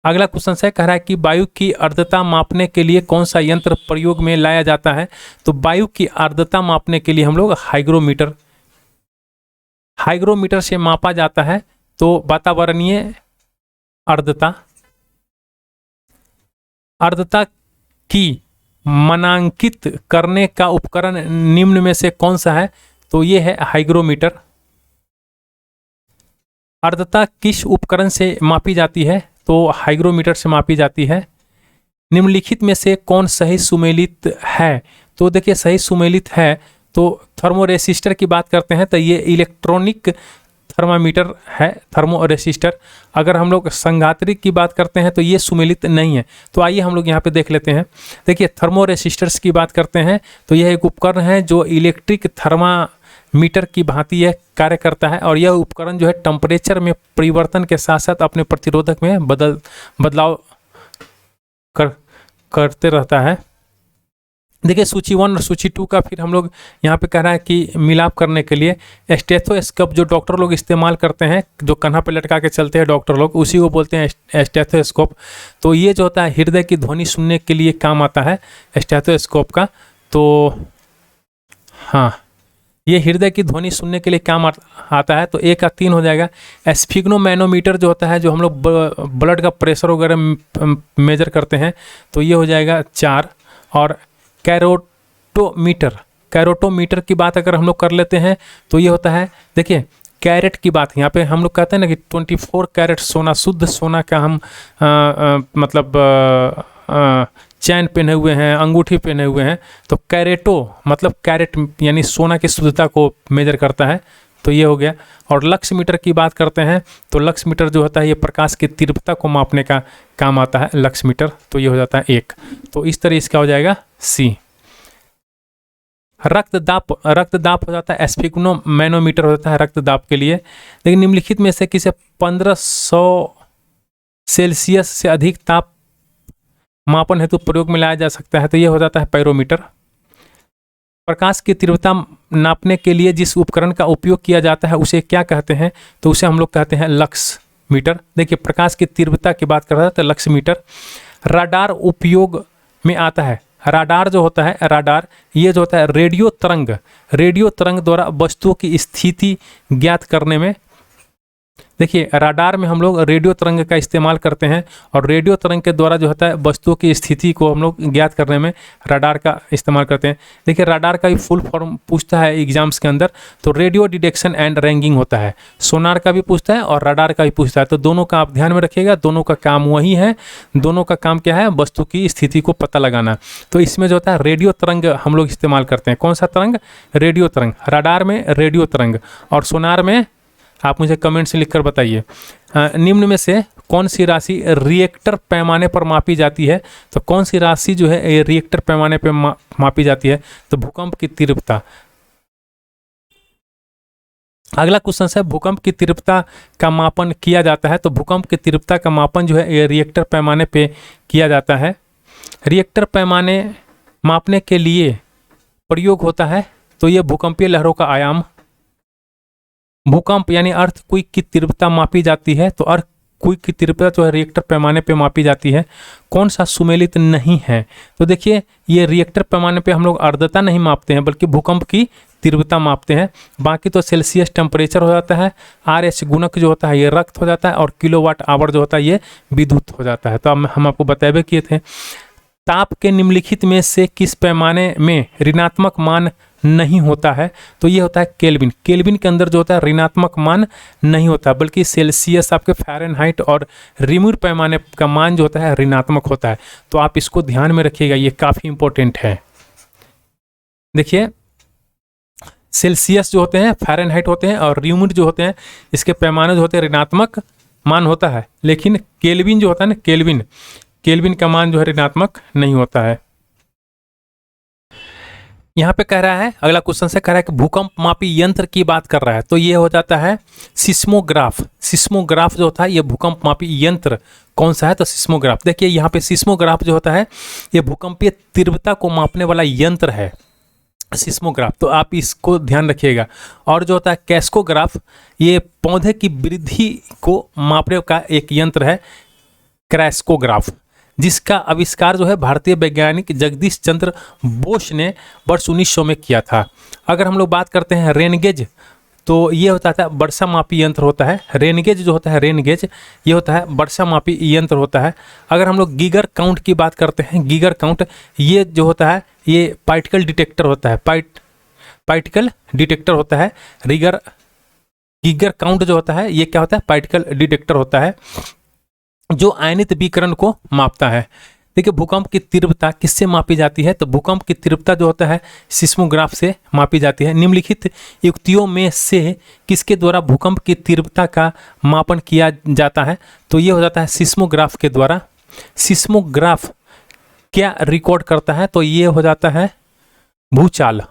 अगला क्वेश्चन है, कह रहा है कि वायु की आर्द्रता मापने के लिए कौन सा यंत्र प्रयोग में लाया जाता है, तो वायु की आर्द्रता मापने के लिए हम लोग हाइग्रोमीटर से मापा जाता है। तो वातावरणीय आर्द्रता की मानांकित करने का उपकरण निम्न में से कौन सा है, तो ये है हाइग्रोमीटर। आर्द्रता किस उपकरण से मापी जाती है, तो हाइग्रोमीटर से मापी जाती है। निम्नलिखित में से कौन सही सुमेलित है, तो देखिए सही सुमेलित है तो थर्मोरेसिस्टर की बात करते हैं तो ये इलेक्ट्रॉनिक थर्मामीटर है, थर्मोरेसिस्टर। अगर हम लोग संघात्रिक की बात करते हैं तो ये सुमेलित नहीं है। तो आइए हम लोग यहाँ पे देख लेते हैं। देखिए थर्मोरेसिस्टर्स की बात करते हैं तो यह एक उपकरण है जो इलेक्ट्रिक थर्मामीटर की भांति यह कार्य करता है और यह उपकरण जो है टेम्परेचर में परिवर्तन के साथ साथ अपने प्रतिरोधक में बदलाव करते रहता है। देखिए सूची 1 और सूची 2 का फिर हम लोग यहाँ पे कह रहा है कि मिलाप करने के लिए स्टेथोस्कोप जो डॉक्टर लोग इस्तेमाल करते हैं, जो कन्हा पे लटका के चलते हैं डॉक्टर लोग, उसी को बोलते हैं स्टेथोस्कोप। तो ये जो होता है हृदय की ध्वनि सुनने के लिए काम आता है स्टेथोस्कोप का। तो हाँ, ये हृदय की ध्वनि सुनने के लिए काम आता है, तो 1 का 3 हो जाएगा। स्फिग्नोमैनोमीटर जो होता है, जो हम लोग ब्लड का प्रेशर वगैरह मेजर करते हैं, तो ये हो जाएगा 4। और कैरोटोमीटर की बात अगर हम लोग कर लेते हैं तो ये होता है, देखिए कैरेट की बात यहाँ पे हम लोग कहते हैं ना कि 24 कैरेट सोना, शुद्ध सोना का हम मतलब चैन पहने हुए हैं, अंगूठी पहने हुए हैं, तो कैरेटो मतलब कैरेट यानी सोना की शुद्धता को मेजर करता है, तो ये हो गया। और लक्स मीटर की बात करते हैं तो लक्स मीटर जो होता है ये प्रकाश की तीव्रता को मापने का काम आता है, लक्स मीटर, तो ये हो जाता है 1। तो इस तरह इसका हो जाएगा सी। रक्तदाब हो जाता है, स्फिग्नोमैनोमीटर हो जाता है रक्तदाब के लिए। लेकिन निम्नलिखित में से किसे 1500 सेल्सियस से अधिक ताप मापन हेतु प्रयोग में लाया जा सकता है, तो ये हो जाता है पैरोमीटर। प्रकाश की तीव्रता नापने के लिए जिस उपकरण का उपयोग किया जाता है उसे क्या कहते हैं, तो उसे हम लोग कहते हैं लक्स मीटर। देखिए प्रकाश की तीव्रता की बात कर रहा है तो लक्स मीटर। राडार उपयोग में आता है। राडार जो होता है, राडार ये जो होता है रेडियो तरंग द्वारा वस्तुओं की स्थिति ज्ञात करने में, देखिए राडार में हम लोग रेडियो तरंग का इस्तेमाल करते हैं, और रेडियो तरंग के द्वारा जो होता है वस्तुओं की स्थिति को हम लोग ज्ञात करने में राडार का इस्तेमाल करते हैं। देखिए राडार का भी फुल फॉर्म पूछता है एग्जाम्स के अंदर, तो रेडियो डिटेक्शन एंड रैंगिंग होता है। सोनार का भी पूछता है और राडार का भी पूछता है, तो दोनों का आप ध्यान में रखिएगा, दोनों का काम वही है। दोनों का काम क्या है, वस्तु की स्थिति को पता लगाना। तो इसमें जो होता है रेडियो तरंग हम लोग इस्तेमाल करते हैं। कौन सा तरंग? रेडियो तरंग। राडार में रेडियो तरंग, और सोनार में आप मुझे कमेंट से लिखकर बताइए निम्न में से कौन सी राशि रिएक्टर पैमाने पर मापी जाती है। तो कौन सी राशि जो है ये रिएक्टर पैमाने पर मापी जाती है, तो भूकंप की तीव्रता। अगला क्वेश्चन है भूकंप की तीव्रता का मापन किया जाता है, तो भूकंप की तीव्रता का मापन जो है ये रिएक्टर पैमाने पे किया जाता है। रिएक्टर पैमाने मापने के लिए प्रयोग होता है, तो ये भूकंपीय लहरों का आयाम। भूकंप यानी अर्थक्वेक की तीव्रता मापी जाती है, तो अर्थक्वेक की तीव्रता जो है रिएक्टर पैमाने पे मापी जाती है। कौन सा सुमेलित नहीं है, तो देखिए ये रिएक्टर पैमाने पे हम लोग आर्द्रता नहीं मापते हैं बल्कि भूकंप की तीव्रता मापते हैं। बाकी तो सेल्सियस टेम्परेचर हो जाता है, RH गुणक जो होता है ये रक्त हो जाता है, और किलोवाट आवर जो होता है ये विद्युत हो जाता है। तो अब हम आपको बताए किए थे। ताप के निम्नलिखित में से किस पैमाने में ऋणात्मक मान नहीं होता है, तो ये होता है केल्विन। केल्विन के अंदर जो होता है ऋणात्मक मान नहीं होता, बल्कि सेल्सियस, आपके फ़ारेनहाइट और रिम्यूर पैमाने का मान जो होता है ऋणात्मक होता है। तो आप इसको ध्यान में रखिएगा, ये काफ़ी इंपॉर्टेंट है। देखिए सेल्सियस जो होते हैं फ़ारेनहाइट होते हैं, और रिम्यूर जो होते हैं इसके पैमाने जो होते हैं ऋणात्मक मान होता है, लेकिन केल्विन जो होता है ना, केल्विन का मान जो है ऋणात्मक नहीं होता है। यहाँ पे कह रहा है, अगला क्वेश्चन से कह रहा है कि भूकंप मापी यंत्र की बात कर रहा है, तो ये हो जाता है सिस्मोग्राफ। सिस्मोग्राफ जो होता है ये भूकंप मापी यंत्र कौन सा है, तो सिस्मोग्राफ। देखिए यहाँ पे सिस्मोग्राफ जो होता है ये भूकंपीय तीव्रता को मापने वाला यंत्र है, सिस्मोग्राफ। तो आप इसको ध्यान रखिएगा। और जो होता है कैस्कोग्राफ, ये पौधे की वृद्धि को मापने का एक यंत्र है, क्रैस्कोग्राफ, जिसका आविष्कार जो है भारतीय वैज्ञानिक जगदीश चंद्र बोस ने वर्ष 1900 में किया था। अगर हम लोग बात करते हैं रेनगेज, तो ये होता है वर्षा मापी यंत्र होता है। रेनगेज जो होता है, रेनगेज ये होता है वर्षा मापी यंत्र होता है। अगर हम लोग गीगर काउंट की बात करते हैं, गीगर काउंट ये जो होता है ये पार्टिकल डिटेक्टर होता है, पार्टिकल डिटेक्टर होता है। गीगर काउंट जो होता है ये क्या होता है, पार्टिकल डिटेक्टर होता है, जो आयनित विकिरण को मापता है। देखिए भूकंप की तीव्रता किससे मापी जाती है, तो भूकंप की तीव्रता जो होता है सिस्मोग्राफ से मापी जाती है। निम्नलिखित युक्तियों में से किसके द्वारा भूकंप की तीव्रता का मापन किया जाता है, तो ये हो जाता है सिस्मोग्राफ के द्वारा। सिस्मोग्राफ क्या रिकॉर्ड करता है, तो ये हो जाता है भूचाल।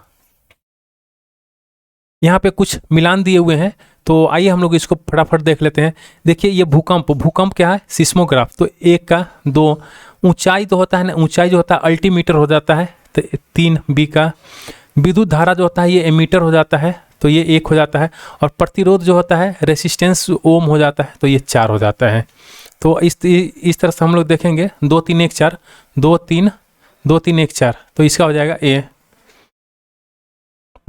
यहाँ पे कुछ मिलान दिए हुए हैं, तो आइए हम लोग इसको फटाफट देख लेते हैं। देखिए ये भूकंप क्या है, सिस्मोग्राफ। तो 1 का 2 ऊंचाई तो होता है ना, ऊंचाई जो होता है अल्टीमीटर हो जाता है, तो 3 B का। विद्युत धारा जो होता है ये एमीटर हो जाता है, तो ये 1 हो जाता है। और प्रतिरोध जो होता है रेसिस्टेंस ओम हो जाता है, तो ये 4 हो जाता है। तो इस तरह से हम लोग देखेंगे 2 3 1 4 2 3 2 3 1 4, तो इसका हो जाएगा A।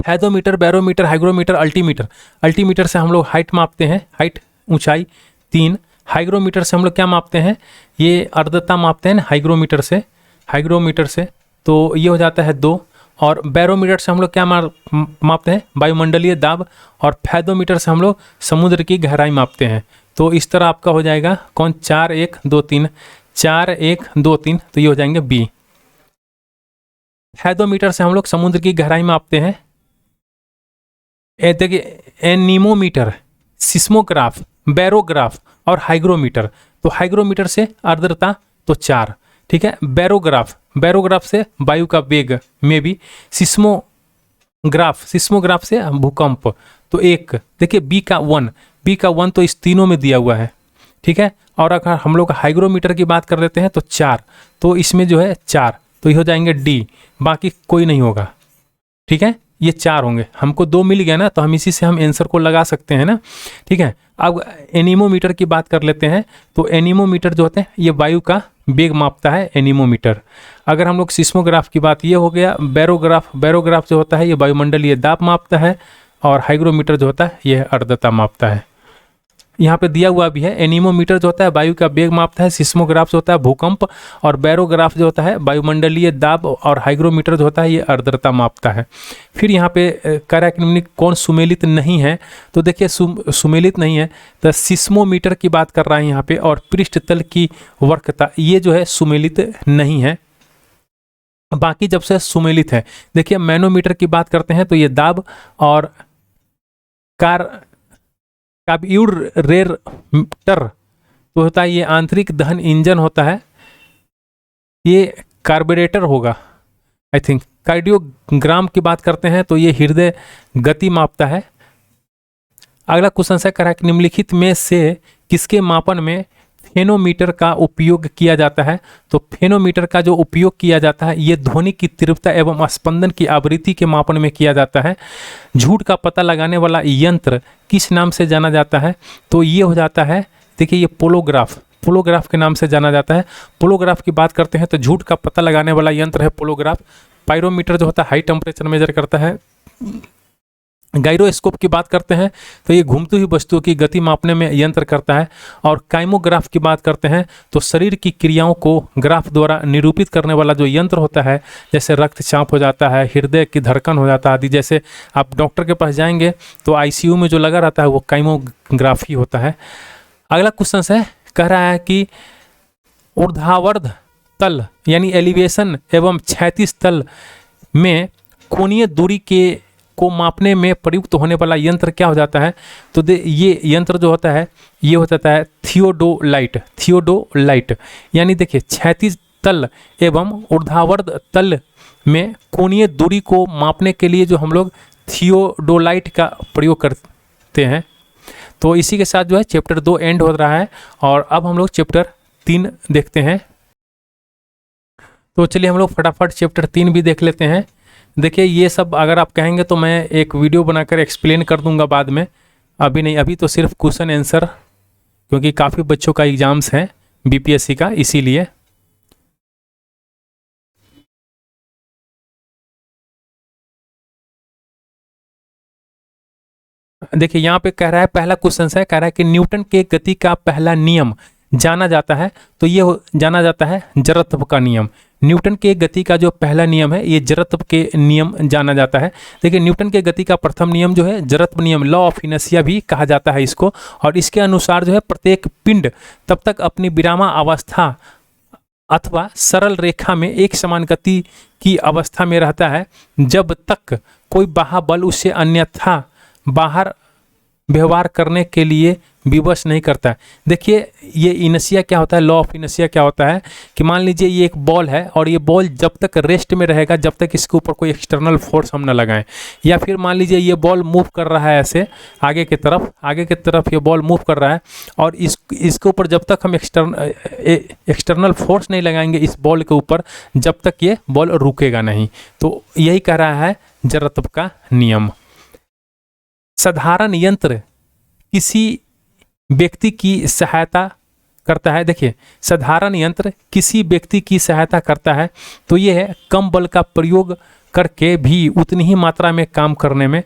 Fathometer, barometer, hygrometer, altimeter. Altimeter से हम लोग हाइट मापते हैं, हाइट ऊंचाई 3। हाइग्रोमीटर से हम लोग क्या मापते हैं, ये आर्द्रता मापते हैं ना हाइग्रोमीटर से, हाइग्रोमीटर से, तो ये हो जाता है 2। और बैरोमीटर से हम लोग क्या मापते हैं, वायुमंडलीय दाब। और फैदोमीटर से हम लोग समुद्र की गहराई मापते हैं। तो इस तरह आपका हो जाएगा कौन, 4 1 2 3, 4 1 2 3, तो ये हो जाएंगे बी। फैदोमीटर से हम लोग समुद्र की गहराई मापते हैं। देखिए एनीमोमीटर, सिस्मोग्राफ, बैरोग्राफ और हाइग्रोमीटर। तो हाइग्रोमीटर से आर्द्रता तो 4, ठीक है। बैरोग्राफ, बैरोग्राफ से वायु का वेग में भी। सिस्मोग्राफ, सिस्मोग्राफ से भूकंप तो 1। देखिए बी का 1, बी का 1 तो इस तीनों में दिया हुआ है, ठीक है। और अगर हम लोग हाइग्रोमीटर की बात कर लेते हैं तो 4, तो इसमें जो है 4, तो ये हो जाएंगे डी, बाकी कोई नहीं होगा, ठीक है। ये 4 होंगे, हमको 2 मिल गया ना, तो हम इसी से हम आंसर को लगा सकते हैं ना, ठीक है। अब एनीमोमीटर की बात कर लेते हैं। तो एनीमोमीटर जो होते हैं ये वायु का वेग मापता है, एनीमोमीटर। अगर हम लोग सिस्मोग्राफ की बात, ये हो गया। बैरोग्राफ, बैरोग्राफ जो होता है ये वायुमंडलीय दाब मापता है। और हाइग्रोमीटर जो होता है यह आर्द्रता मापता है। यहाँ पे दिया हुआ भी है, एनीमोमीटर जो होता है वायु का वेग मापता है, सिस्मोग्राफ जो होता है भूकंप, और बैरोग्राफ जो होता है वायुमंडलीय दाब, और हाइग्रोमीटर जो होता है ये आर्द्रता मापता है। फिर यहाँ पे कह रहा है कि निम्नलिखित कौन सुमेलित नहीं है। तो देखिए सुमेलित नहीं है तो सिस्मोमीटर की बात कर रहा है यहाँ पे, और पृष्ठ तल की वक्रता ये जो है सुमेलित नहीं है। बाकी जब से सुमेलित है। देखिए मैनोमीटर की बात करते हैं तो ये दाब, और कार्ब्यूरेटर तो होता है ये आंतरिक दहन इंजन होता है, ये कार्बोरेटर होगा आई थिंक। कार्डियोग्राम की बात करते हैं तो ये हृदय गति मापता है। अगला क्वेश्चन से कह रहा है कि निम्नलिखित में से किसके मापन में फेनोमीटर का उपयोग किया जाता है। तो फेनोमीटर का जो उपयोग किया जाता है ये ध्वनि की तीव्रता एवं स्पंदन की आवृत्ति के मापन में किया जाता है। झूठ का पता लगाने वाला यंत्र किस नाम से जाना जाता है। तो ये हो जाता है, देखिए ये पोलोग्राफ, पोलोग्राफ के नाम से जाना जाता है। पोलोग्राफ की बात करते हैं तो झूठ का पता लगाने वाला यंत्र है पोलोग्राफ। पायरोमीटर जो होता है हाई टेम्परेचर मेजर करता है। गायरोस्कोप की बात करते हैं तो ये घूमती हुई वस्तुओं की गति मापने में यंत्र करता है। और काइमोग्राफ की बात करते हैं तो शरीर की क्रियाओं को ग्राफ द्वारा निरूपित करने वाला जो यंत्र होता है, जैसे रक्तचाप हो जाता है, हृदय की धड़कन हो जाता है आदि। जैसे आप डॉक्टर के पास जाएंगे तो आईसीयू में जो लगा रहता है वो काइमोग्राफी होता है। अगला क्वेश्चन है, कह रहा है कि ऊर्ध्वाधर तल यानी एलिवेशन एवं क्षैतिज तल में कोणीय दूरी को मापने में प्रयुक्त होने वाला यंत्र क्या हो जाता है। तो ये यंत्र जो होता है ये हो जाता है थियोडोलाइट, थियोडोलाइट। यानी देखिए क्षैतिज तल एवं ऊर्ध्वाधर तल में कोणीय दूरी को मापने के लिए जो हम लोग थियोडोलाइट का प्रयोग करते हैं। तो इसी के साथ जो है चैप्टर 2 एंड हो रहा है, और अब हम लोग चैप्टर 3 देखते हैं। तो चलिए हम लोग फटाफट चैप्टर 3 भी देख लेते हैं। देखिए ये सब अगर आप कहेंगे तो मैं एक वीडियो बनाकर एक्सप्लेन कर दूंगा बाद में, अभी नहीं, अभी तो सिर्फ क्वेश्चन आंसर, क्योंकि काफ़ी बच्चों का एग्जाम्स हैं बीपीएससी का, इसीलिए। देखिए यहाँ पे कह रहा है, पहला क्वेश्चन है, कह रहा है कि न्यूटन के गति का पहला नियम जाना जाता है। तो ये जाना जाता है जड़त्व का नियम। न्यूटन के गति का जो पहला नियम है ये जड़त्व के नियम जाना जाता है। देखिए न्यूटन के गति का प्रथम नियम जो है जड़त्व नियम, लॉ ऑफ इनर्शिया भी कहा जाता है इसको। और इसके अनुसार जो है प्रत्येक पिंड तब तक अपनी विरामावस्था अथवा सरल रेखा में एक समान गति की अवस्था में रहता है जब तक कोई बाह्य बल उससे अन्यथा बाहर व्यवहार करने के लिए विवश नहीं करता है। देखिए ये इनर्शिया क्या होता है, लॉ ऑफ इनर्शिया क्या होता है कि मान लीजिए ये एक बॉल है और ये बॉल जब तक रेस्ट में रहेगा, जब तक इसके ऊपर कोई एक्सटर्नल फोर्स हम ना लगाएं, या फिर मान लीजिए ये बॉल मूव कर रहा है ऐसे आगे की तरफ ये बॉल मूव कर रहा है, और इसके ऊपर जब तक हम एक्सटर्नल फोर्स नहीं लगाएंगे इस बॉल के ऊपर, जब तक ये बॉल रुकेगा नहीं। तो यही कह रहा है जड़त्व का नियम। साधारण यंत्र किसी व्यक्ति की सहायता करता है। देखिए साधारण यंत्र किसी व्यक्ति की सहायता करता है, तो ये है कम बल का प्रयोग करके भी उतनी ही मात्रा में काम करने में,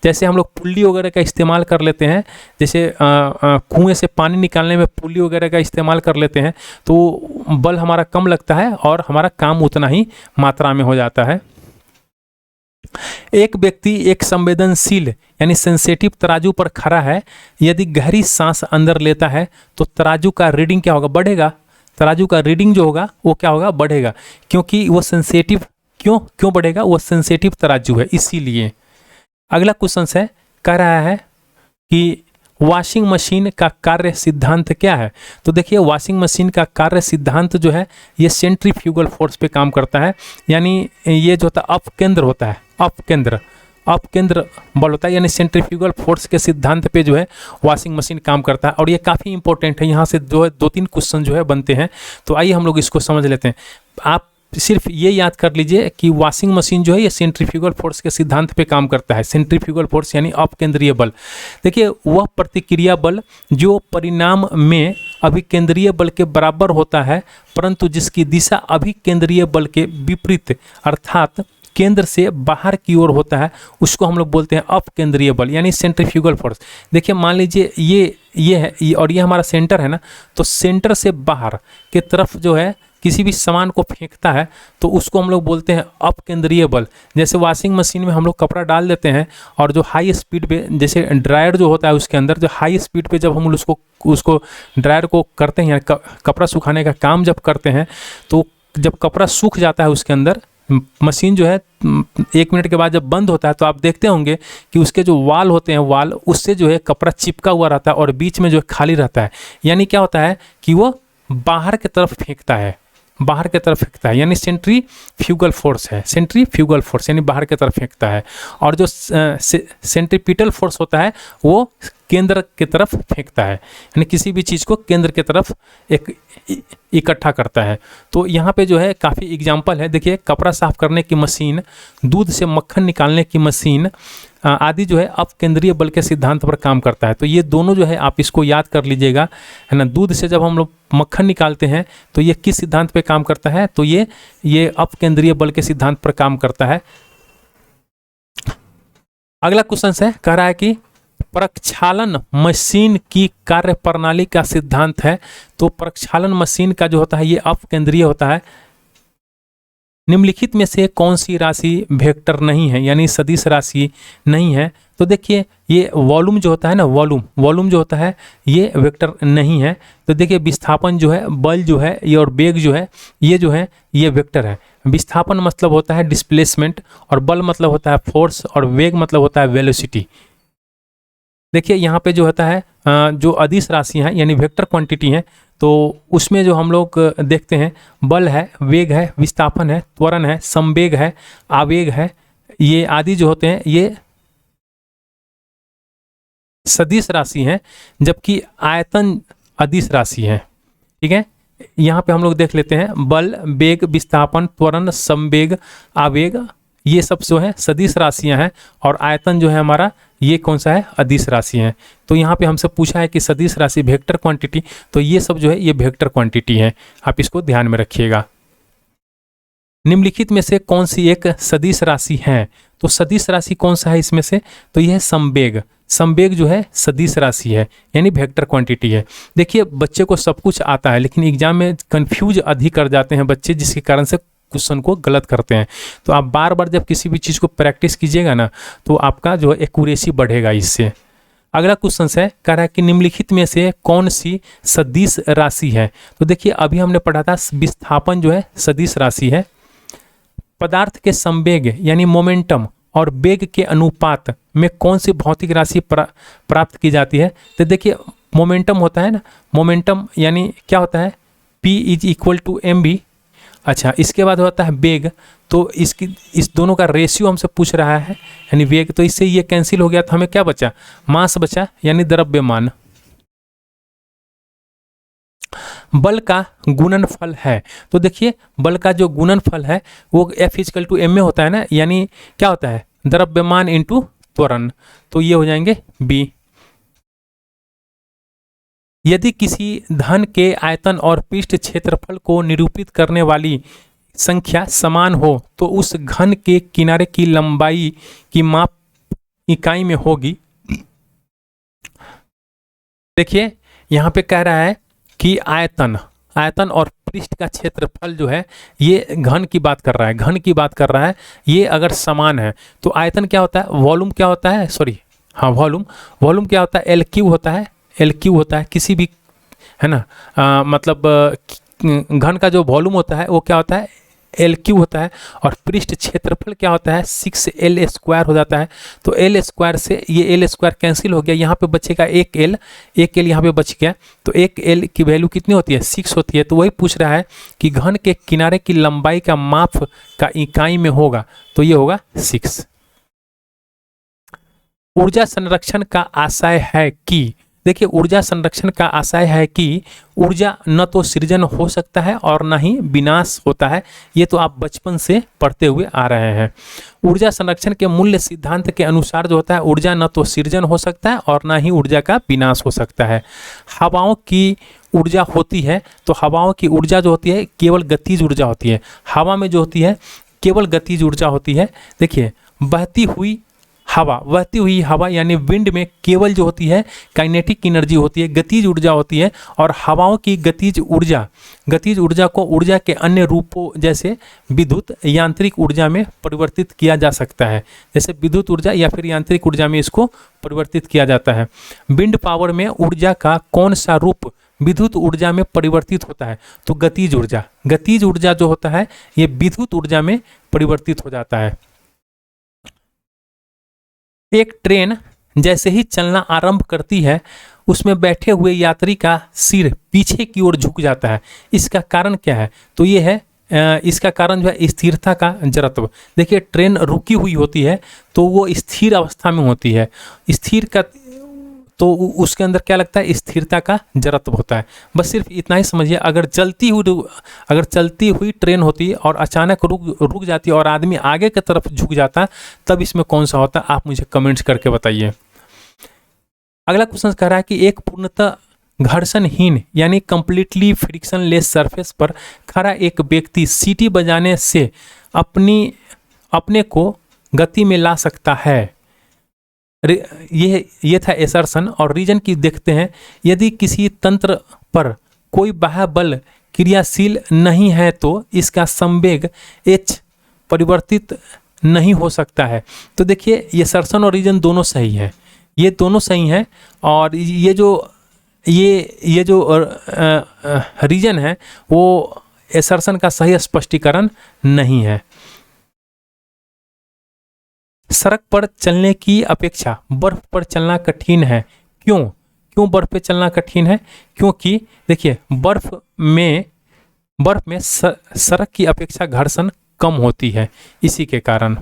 जैसे हम लोग पुल्ली वगैरह का इस्तेमाल कर लेते हैं, जैसे कुएं से पानी निकालने में पुल्ली वगैरह का इस्तेमाल कर लेते हैं, तो बल हमारा कम लगता है और हमारा काम उतना ही मात्रा में हो जाता है। एक व्यक्ति एक संवेदनशील यानी सेंसिटिव तराजू पर खड़ा है, यदि गहरी सांस अंदर लेता है तो तराजू का रीडिंग क्या होगा, बढ़ेगा। तराजू का रीडिंग जो होगा वो क्या होगा, बढ़ेगा, क्योंकि वो सेंसिटिव, क्यों बढ़ेगा, वो सेंसिटिव तराजू है, इसीलिए। अगला क्वेश्चन है, कह रहा है कि वॉशिंग मशीन का कार्य सिद्धांत क्या है। तो देखिए वॉशिंग मशीन का कार्य सिद्धांत जो है ये सेंट्रीफ्यूगल फोर्स पे काम करता है, यानी ये जो होता है अपकेंद्र होता है, अपकेंद्र बल होता है, यानी सेंट्रीफ्यूगल फोर्स के सिद्धांत पे जो है वॉशिंग मशीन काम करता है। और ये काफ़ी इंपॉर्टेंट है, यहाँ से जो है 2-3 क्वेश्चन जो है बनते हैं। तो आइए हम लोग इसको समझ लेते हैं। आप सिर्फ ये याद कर लीजिए कि वॉशिंग मशीन जो है ये सेंट्रीफ्यूगल फोर्स के सिद्धांत पे काम करता है। सेंट्रीफ्यूगल फोर्स यानी अपकेंद्रीय बल। देखिए वह प्रतिक्रिया बल जो परिणाम में अभिकेंद्रीय बल के बराबर होता है, परंतु जिसकी दिशा अभिकेंद्रीय बल के विपरीत अर्थात केंद्र से बाहर की ओर होता है, उसको हम लोग बोलते हैं अपकेंद्रीय बल यानी सेंट्रीफ्यूगल फोर्स। देखिए मान लीजिए ये है और ये हमारा सेंटर है ना, तो सेंटर से बाहर के तरफ जो है किसी भी सामान को फेंकता है तो उसको हम लोग बोलते हैं अपकेंद्रीय बल। जैसे वॉशिंग मशीन में हम लोग कपड़ा डाल देते हैं और जो हाई स्पीड पे, जैसे ड्रायर जो होता है उसके अंदर जो हाई स्पीड पे जब हम उसको ड्रायर को करते हैं, कपड़ा सुखाने का काम जब करते हैं, तो जब कपड़ा सूख जाता है उसके अंदर मशीन जो है 1 मिनट के बाद जब बंद होता है तो आप देखते होंगे कि उसके जो वाल होते हैं, वाल उससे जो है कपड़ा चिपका हुआ रहता है और बीच में जो है खाली रहता है। यानी क्या होता है कि वो बाहर की तरफ फेंकता है, बाहर की तरफ फेंकता है, यानी सेंट्रीफ्यूगल फोर्स है, सेंट्रीफ्यूगल फोर्स यानी बाहर की तरफ फेंकता है। और जो सेंट्रीपिटल फोर्स होता है वो केंद्र की तरफ फेंकता है, यानी किसी भी चीज़ को केंद्र की तरफ एक इकट्ठा करता है। तो यहाँ पे जो है काफ़ी एग्जाम्पल है। देखिए कपड़ा साफ करने की मशीन, दूध से मक्खन निकालने की मशीन आदि जो है अपकेंद्रीय बल के सिद्धांत पर काम करता है। तो ये दोनों जो है आप इसको याद कर लीजिएगा, है ना। दूध से जब हम लोग मक्खन निकालते हैं तो ये किस सिद्धांत पे काम करता है, तो ये अपकेंद्रीय बल के सिद्धांत पर काम करता है। अगला क्वेश्चन है, कह रहा है कि प्रक्षालन मशीन की कार्य प्रणाली का सिद्धांत है। तो प्रक्षालन मशीन का जो होता है ये अपकेंद्रीय होता है। निम्नलिखित में से कौन सी राशि वेक्टर नहीं है, यानी सदिश राशि नहीं है। तो देखिए ये वॉल्यूम जो होता है ना, वॉल्यूम जो होता है ये वेक्टर नहीं है। तो देखिए विस्थापन जो है, बल जो है ये और वेग जो है ये वेक्टर है। विस्थापन मतलब होता है डिस्प्लेसमेंट और बल मतलब होता है फोर्स और वेग मतलब होता है वेलोसिटी। देखिए यहाँ पे जो होता है जो अदिश राशि हैं यानी वेक्टर क्वांटिटी हैं, तो उसमें जो हम लोग देखते हैं बल है, वेग है, विस्थापन है, त्वरण है, संवेग है, आवेग है, ये आदि जो होते हैं ये सदिश राशि हैं, जबकि आयतन अदिश राशि है। ठीक है, यहाँ पे हम लोग देख लेते हैं बल, वेग, विस्थापन, त्वरण, संवेग, आवेग, ये सब जो है सदिश राशियां हैं और आयतन जो है हमारा ये कौन सा है, अदिश राशि है। तो यहाँ पे हमसे पूछा है कि सदिश राशि वेक्टर क्वांटिटी, तो ये सब जो है ये वेक्टर क्वांटिटी है, आप इसको ध्यान में रखिएगा। निम्नलिखित में से कौन सी एक सदिश राशि है, तो सदिश राशि कौन सा है इसमें से, तो यह है संवेग। संवेग जो है सदिश राशि है यानी वेक्टर क्वांटिटी है। देखिए बच्चे को सब कुछ आता है लेकिन एग्जाम में कंफ्यूज अधिक कर जाते हैं बच्चे, जिसके कारण से क्वेश्चन को गलत करते हैं। तो आप बार बार जब किसी भी चीज़ को प्रैक्टिस कीजिएगा ना तो आपका जो है एक्यूरेसी बढ़ेगा इससे। अगला क्वेश्चन है, कह रहा है कि निम्नलिखित में से कौन सी सदिश राशि है। तो देखिए अभी हमने पढ़ा था विस्थापन जो है सदिश राशि है। पदार्थ के संवेग यानी मोमेंटम और वेग के अनुपात में कौन सी भौतिक राशि प्राप्त की जाती है। तो देखिए मोमेंटम होता है ना, मोमेंटम यानी क्या होता है, P = mv। अच्छा, इसके बाद होता है वेग, तो इस दोनों का रेशियो हमसे पूछ रहा है यानी वेग, तो इससे ये कैंसिल हो गया तो हमें क्या बचा, मास बचा यानी द्रव्यमान। बल का गुणनफल है, तो देखिए बल का जो गुणनफल है वो F = m में होता है ना, यानी क्या होता है द्रव्यमान इंटू त्वरण, तो ये हो जाएंगे B। यदि किसी धन के आयतन और पृष्ठ क्षेत्रफल को निरूपित करने वाली संख्या समान हो तो उस घन के किनारे की लंबाई की माप इकाई में होगी। देखिए यहाँ पे कह रहा है कि आयतन और पृष्ठ का क्षेत्रफल जो है, ये घन की बात कर रहा है, घन की बात कर रहा है। ये अगर समान है तो आयतन क्या होता है, वॉल्यूम क्या होता है, सॉरी हाँ वॉल्यूम क्या होता है, एल क्यू होता है, एल क्यू होता है किसी भी, है ना, मतलब घन का जो वॉल्यूम होता है वो क्या होता है, एल क्यू होता है। और पृष्ठ क्षेत्रफल क्या होता है, 6L² हो जाता है। तो एल स्क्वायर से ये एल स्क्वायर कैंसिल हो गया, यहाँ पे बचेगा एक एल यहाँ पे बच गया। तो एक एल की वैल्यू कितनी होती है, 6 होती है। तो वही पूछ रहा है कि घन के किनारे की लंबाई का माप का इकाई में होगा, तो ये होगा 6। ऊर्जा संरक्षण का आशय है कि, देखिए ऊर्जा संरक्षण का आशय है कि ऊर्जा न तो सृजन हो सकता है और न ही विनाश होता है। ये तो आप बचपन से पढ़ते हुए आ रहे हैं। ऊर्जा संरक्षण के मूल्य सिद्धांत के अनुसार जो होता है, ऊर्जा न तो सृजन हो सकता है और न ही ऊर्जा का विनाश हो सकता है। हवाओं की ऊर्जा होती है, तो हवाओं की ऊर्जा जो होती है केवल गतिज ऊर्जा होती है। हवा में जो होती है केवल गतिज ऊर्जा होती है। देखिए बहती हुई हवा यानी विंड में केवल जो होती है काइनेटिक एनर्जी होती है, गतिज ऊर्जा होती है। और हवाओं की गतिज ऊर्जा को ऊर्जा के अन्य रूपों जैसे विद्युत यांत्रिक ऊर्जा में परिवर्तित किया जा सकता है। जैसे विद्युत ऊर्जा या फिर यांत्रिक ऊर्जा में इसको परिवर्तित किया जाता है। विंड पावर में ऊर्जा का कौन सा रूप विद्युत ऊर्जा में परिवर्तित होता है, तो गतिज ऊर्जा जो होता है ये विद्युत ऊर्जा में परिवर्तित हो जाता है। एक ट्रेन जैसे ही चलना आरंभ करती है, उसमें बैठे हुए यात्री का सिर पीछे की ओर झुक जाता है। इसका कारण क्या है, तो ये है इसका कारण जो है स्थिरता का जड़त्व। देखिए ट्रेन रुकी हुई होती है तो वो स्थिर अवस्था में होती है, स्थिर का तो उसके अंदर क्या लगता है, स्थिरता का जड़त्व होता है। बस सिर्फ इतना ही समझिए। अगर चलती हुई ट्रेन होती है और अचानक रुक जाती है और आदमी आगे की तरफ झुक जाता, तब इसमें कौन सा होता है, आप मुझे कमेंट्स करके बताइए। अगला क्वेश्चन कह रहा है कि एक पूर्णतः घर्षणहीन यानी कंप्लीटली फ्रिक्शनलेस सरफेस पर खड़ा एक व्यक्ति सीटी बजाने से अपने को गति में ला सकता है। ये था एसर्शन। और रीजन की देखते हैं, यदि किसी तंत्र पर कोई बाह्य बल क्रियाशील नहीं है तो इसका संवेग h परिवर्तित नहीं हो सकता है। तो देखिए ये एसर्शन और रीजन दोनों सही है, ये दोनों सही हैं। और ये जो रीजन है वो एसर्शन का सही स्पष्टीकरण नहीं है। सड़क पर चलने की अपेक्षा बर्फ पर चलना कठिन है। क्यों बर्फ पे चलना कठिन है, क्योंकि देखिए बर्फ में सड़क की अपेक्षा घर्षण कम होती है, इसी के कारण।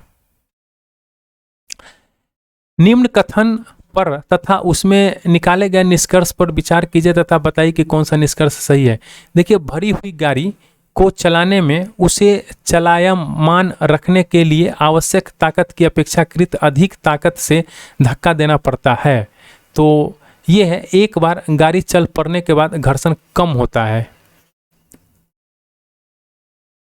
निम्न कथन पर तथा उसमें निकाले गए निष्कर्ष पर विचार कीजिए तथा बताइए कि कौन सा निष्कर्ष सही है। देखिए भरी हुई गाड़ी को चलाने में उसे चलायमान रखने के लिए आवश्यक ताकत की अपेक्षाकृत अधिक ताकत से धक्का देना पड़ता है। तो ये है, एक बार गाड़ी चल पड़ने के बाद घर्षण कम होता है।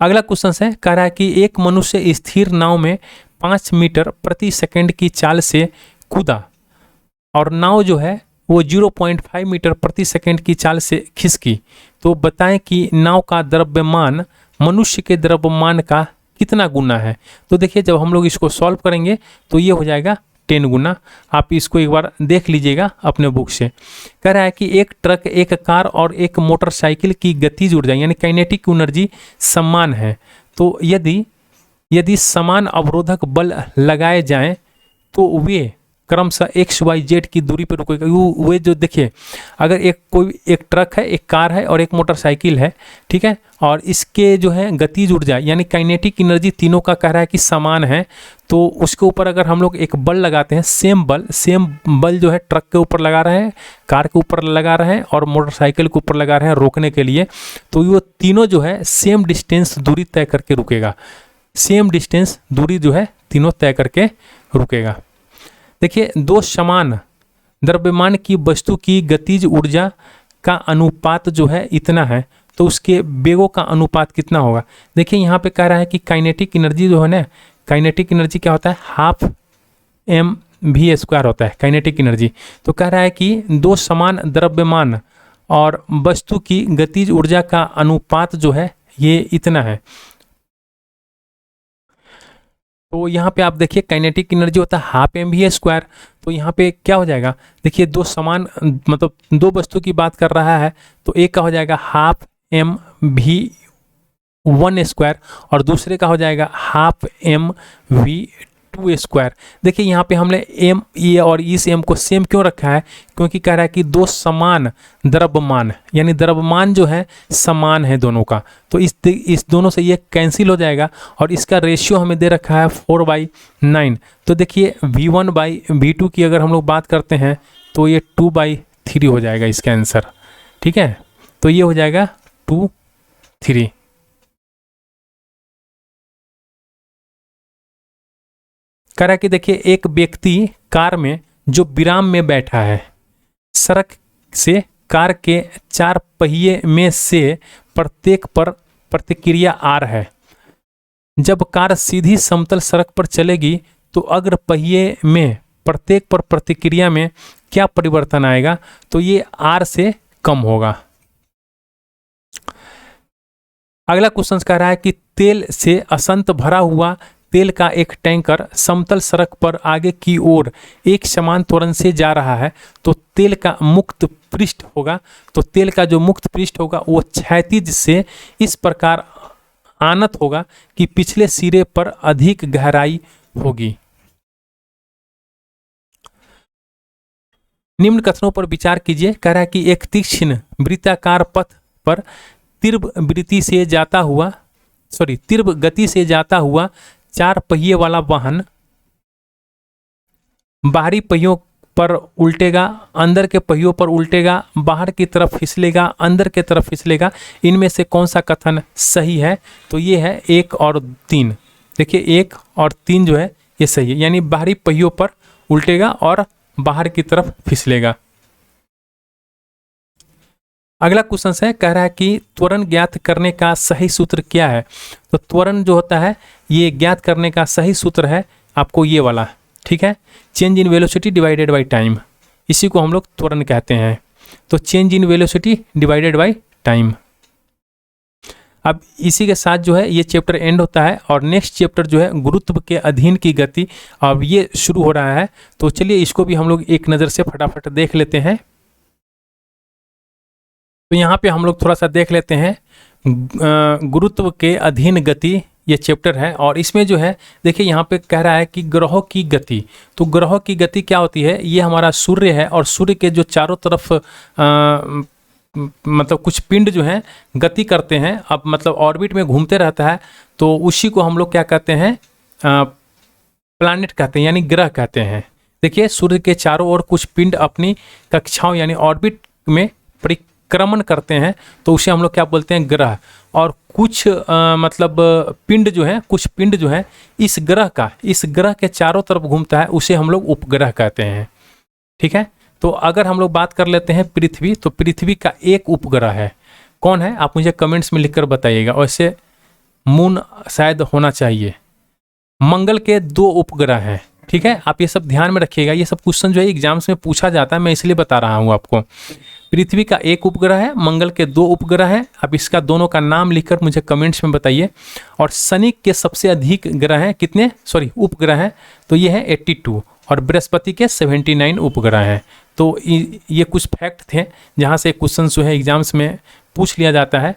अगला क्वेश्चन है, कह रहा है कि एक मनुष्य स्थिर नाव में 5 मीटर प्रति सेकंड की चाल से कूदा और नाव जो है वो 0.5 मीटर प्रति सेकंड की चाल से खिसकी। तो बताएं कि नाव का द्रव्यमान मनुष्य के द्रव्यमान का कितना गुना है। तो देखिए जब हम लोग इसको सॉल्व करेंगे तो ये हो जाएगा 10 गुना। आप इसको एक बार देख लीजिएगा अपने बुक से। कह रहा है कि एक ट्रक, एक कार और एक मोटरसाइकिल की गतिज ऊर्जा यानी काइनेटिक एनर्जी समान है। तो यदि समान अवरोधक बल लगाए जाएं तो वे क्रमशः XYZ की दूरी पर रुकेगा। वे जो देखिए, अगर एक ट्रक है, एक कार है और एक मोटरसाइकिल है, ठीक है, और इसके जो है गतिज ऊर्जा यानी काइनेटिक एनर्जी तीनों का कह रहा है कि समान है, तो उसके ऊपर अगर हम लोग एक बल लगाते हैं, सेम बल जो है ट्रक के ऊपर लगा रहे हैं, कार के ऊपर लगा रहे हैं और मोटरसाइकिल के ऊपर लगा रहे हैं रोकने के लिए, तो वो तीनों जो है सेम डिस्टेंस दूरी तय करके रुकेगा। सेम डिस्टेंस दूरी जो है तीनों तय करके रुकेगा। देखिए दो समान द्रव्यमान की वस्तु की गतिज ऊर्जा का अनुपात जो है इतना है, तो उसके वेगों का अनुपात कितना होगा। देखिए यहाँ पे कह रहा है कि काइनेटिक एनर्जी जो है ना, काइनेटिक एनर्जी क्या होता है, हाफ एम वी स्क्वायर होता है काइनेटिक एनर्जी। तो कह रहा है कि दो समान द्रव्यमान और वस्तु की गतिज ऊर्जा का अनुपात जो है ये इतना है। तो यहाँ पे आप देखिए काइनेटिक एनर्जी होता है हाफ एम वी स्क्वायर। तो यहाँ पे क्या हो जाएगा, देखिए दो समान मतलब दो वस्तु की बात कर रहा है, तो एक का हो जाएगा half M V one square और दूसरे का हो जाएगा half M V two square. देखिए यहाँ पे हमने एम ये और इस एम को सेम क्यों रखा है, क्योंकि कह रहा है कि दो समान द्रव्यमान, यानी द्रव्यमान जो है समान है दोनों का। तो इस दोनों से ये कैंसिल हो जाएगा और इसका रेशियो हमें दे रखा है 4/9। तो देखिए V1/V2 की अगर हम लोग बात करते हैं तो ये 2/3 हो जाएगा इसका आंसर। ठीक है, तो ये हो जाएगा 2/3। कह रहा है कि देखिए एक व्यक्ति कार में जो विराम में बैठा है, सड़क से कार के 4 पहिए में से प्रत्येक पर प्रतिक्रिया R है। जब कार सीधी समतल सड़क पर चलेगी तो अग्र पहिए में प्रत्येक पर प्रतिक्रिया में क्या परिवर्तन आएगा, तो ये R से कम होगा। अगला क्वेश्चन कह रहा है कि तेल से असंत भरा हुआ तेल का एक टैंकर समतल सड़क पर आगे की ओर एक समान त्वरण से जा रहा है, तो तेल का मुक्त पृष्ठ होगा, तो तेल का जो मुक्त पृष्ठ होगा वो क्षैतिज से इस प्रकार आनत होगा कि पिछले सिरे पर अधिक गहराई होगी। निम्न कथनों पर विचार कीजिए। कह रहा है कि एक तीक्ष्ण वृत्ताकार पथ पर तीव्र गति से जाता हुआ 4 पहिए वाला वाहन बाहरी पहियों पर उल्टेगा, अंदर के पहियों पर उल्टेगा, बाहर की तरफ फिसलेगा, अंदर के तरफ फिसलेगा। इनमें से कौन सा कथन सही है, तो ये है 1 और 3। देखिए 1 और 3 जो है ये सही है, यानी बाहरी पहियों पर उल्टेगा और बाहर की तरफ फिसलेगा। अगला क्वेश्चन है, कह रहा है कि त्वरण ज्ञात करने का सही सूत्र क्या है। तो त्वरण जो होता है ये ज्ञात करने का सही सूत्र है आपको ये वाला, ठीक है, change in velocity divided by time, इसी को हम लोग त्वरण कहते हैं। तो change in velocity divided by time. अब इसी के साथ जो है ये चैप्टर एंड होता है और नेक्स्ट चैप्टर जो है गुरुत्व के अधीन की गति, अब ये शुरू हो रहा है। तो चलिए इसको भी हम लोग एक नज़र से फटाफट देख लेते हैं। तो यहाँ पे हम लोग थोड़ा सा देख लेते हैं गुरुत्व के अधीन गति, ये चैप्टर है और इसमें जो है देखिए यहाँ पे कह रहा है कि ग्रहों की गति। तो ग्रहों की गति क्या होती है, ये हमारा सूर्य है और सूर्य के जो चारों तरफ मतलब कुछ पिंड जो हैं गति करते हैं, अब मतलब ऑर्बिट में घूमते रहता है, तो उसी को हम लोग क्या कहते हैं, प्लैनेट कहते हैं, यानी ग्रह कहते हैं। देखिए सूर्य के चारों ओर कुछ पिंड अपनी कक्षाओं यानी ऑर्बिट में परिक्रमण करते हैं, तो उसे हम लोग क्या बोलते हैं, ग्रह। और कुछ मतलब पिंड जो है, कुछ पिंड जो है इस ग्रह के चारों तरफ घूमता है, उसे हम लोग उपग्रह कहते हैं। ठीक है, तो अगर हम लोग बात कर लेते हैं पृथ्वी, तो पृथ्वी का एक उपग्रह है, कौन है आप मुझे कमेंट्स में लिखकर बताइएगा। वैसे मून शायद होना चाहिए। मंगल के 2 उपग्रह हैं, ठीक है, आप ये सब ध्यान में रखिएगा, ये सब क्वेश्चन जो है एग्जाम्स में पूछा जाता है, मैं इसलिए बता रहा हूँ आपको। पृथ्वी का 1 उपग्रह है, मंगल के 2 उपग्रह हैं, अब इसका दोनों का नाम लिखकर मुझे कमेंट्स में बताइए। और शनि के सबसे अधिक ग्रह हैं, कितने उपग्रह हैं, तो ये है 82 और बृहस्पति के 79 उपग्रह हैं। तो ये कुछ फैक्ट थे जहाँ से क्वेश्चन जो है एग्जाम्स में पूछ लिया जाता है।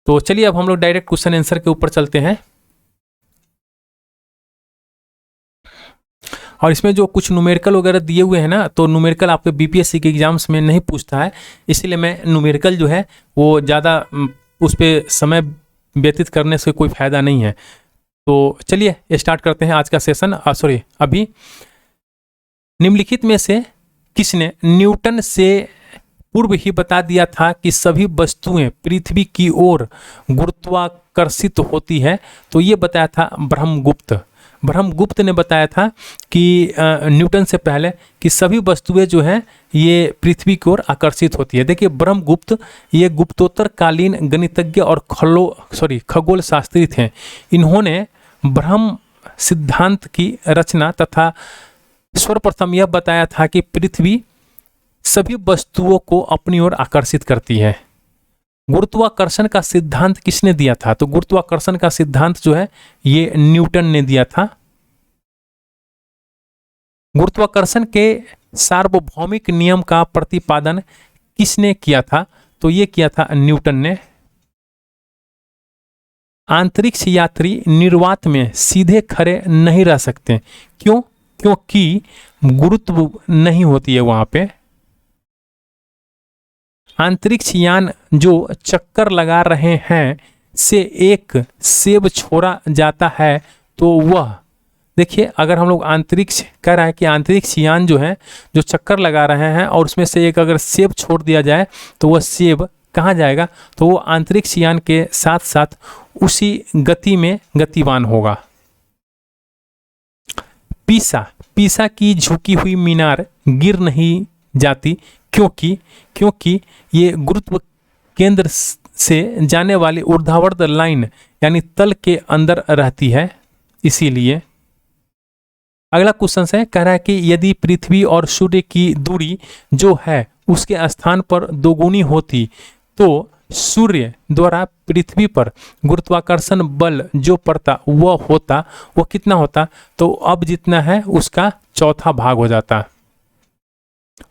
तो चलिए अब हम लोग डायरेक्ट क्वेश्चन आंसर के ऊपर चलते हैं। और इसमें जो कुछ न्यूमेरिकल वगैरह दिए हुए हैं ना, तो न्यूमेरिकल आपके बीपीएससी के एग्जाम्स में नहीं पूछता है, इसीलिए मैं न्यूमेरिकल जो है वो ज़्यादा उस पर समय व्यतीत करने से कोई फ़ायदा नहीं है। तो चलिए स्टार्ट करते हैं आज का सेशन। अभी निम्नलिखित में से किसने न्यूटन से पूर्व ही बता दिया था कि सभी वस्तुएं पृथ्वी की ओर गुरुत्वाकर्षित होती है, तो ये बताया था ब्रह्मगुप्त। ब्रह्मगुप्त ने बताया था कि न्यूटन से पहले कि सभी वस्तुएं जो हैं ये पृथ्वी की ओर आकर्षित होती है। देखिए ब्रह्मगुप्त ये गुप्तोत्तर कालीन गणितज्ञ और खगोल शास्त्री थे। इन्होंने ब्रह्म सिद्धांत की रचना तथा सर्वप्रथम यह बताया था कि पृथ्वी सभी वस्तुओं को अपनी ओर आकर्षित करती है। गुरुत्वाकर्षण का सिद्धांत किसने दिया था? तो गुरुत्वाकर्षण का सिद्धांत जो है ये न्यूटन ने दिया था। गुरुत्वाकर्षण के सार्वभौमिक नियम का प्रतिपादन किसने किया था? तो ये किया था न्यूटन ने। अंतरिक्ष यात्री निर्वात में सीधे खड़े नहीं रह सकते। क्यों? क्योंकि गुरुत्व नहीं होती है वहां पे। अंतरिक्ष यान जो चक्कर लगा रहे हैं से एक सेब छोड़ा जाता है तो वह, देखिए अगर हम लोग अंतरिक्ष कह रहा है कि अंतरिक्ष यान जो है जो चक्कर लगा रहे हैं और उसमें से एक अगर सेब छोड़ दिया जाए तो वह सेब कहाँ जाएगा? तो वो अंतरिक्ष यान के साथ साथ उसी गति में गतिवान होगा। पीसा की झुकी हुई मीनार गिर नहीं जाती क्योंकि ये गुरुत्व केंद्र से जाने वाली ऊर्ध्वाधर लाइन यानी तल के अंदर रहती है, इसीलिए। अगला क्वेश्चन है, कह रहा है कि यदि पृथ्वी और सूर्य की दूरी जो है उसके स्थान पर दोगुनी होती तो सूर्य द्वारा पृथ्वी पर गुरुत्वाकर्षण बल जो पड़ता वो कितना होता? तो अब जितना है उसका चौथा भाग हो जाता।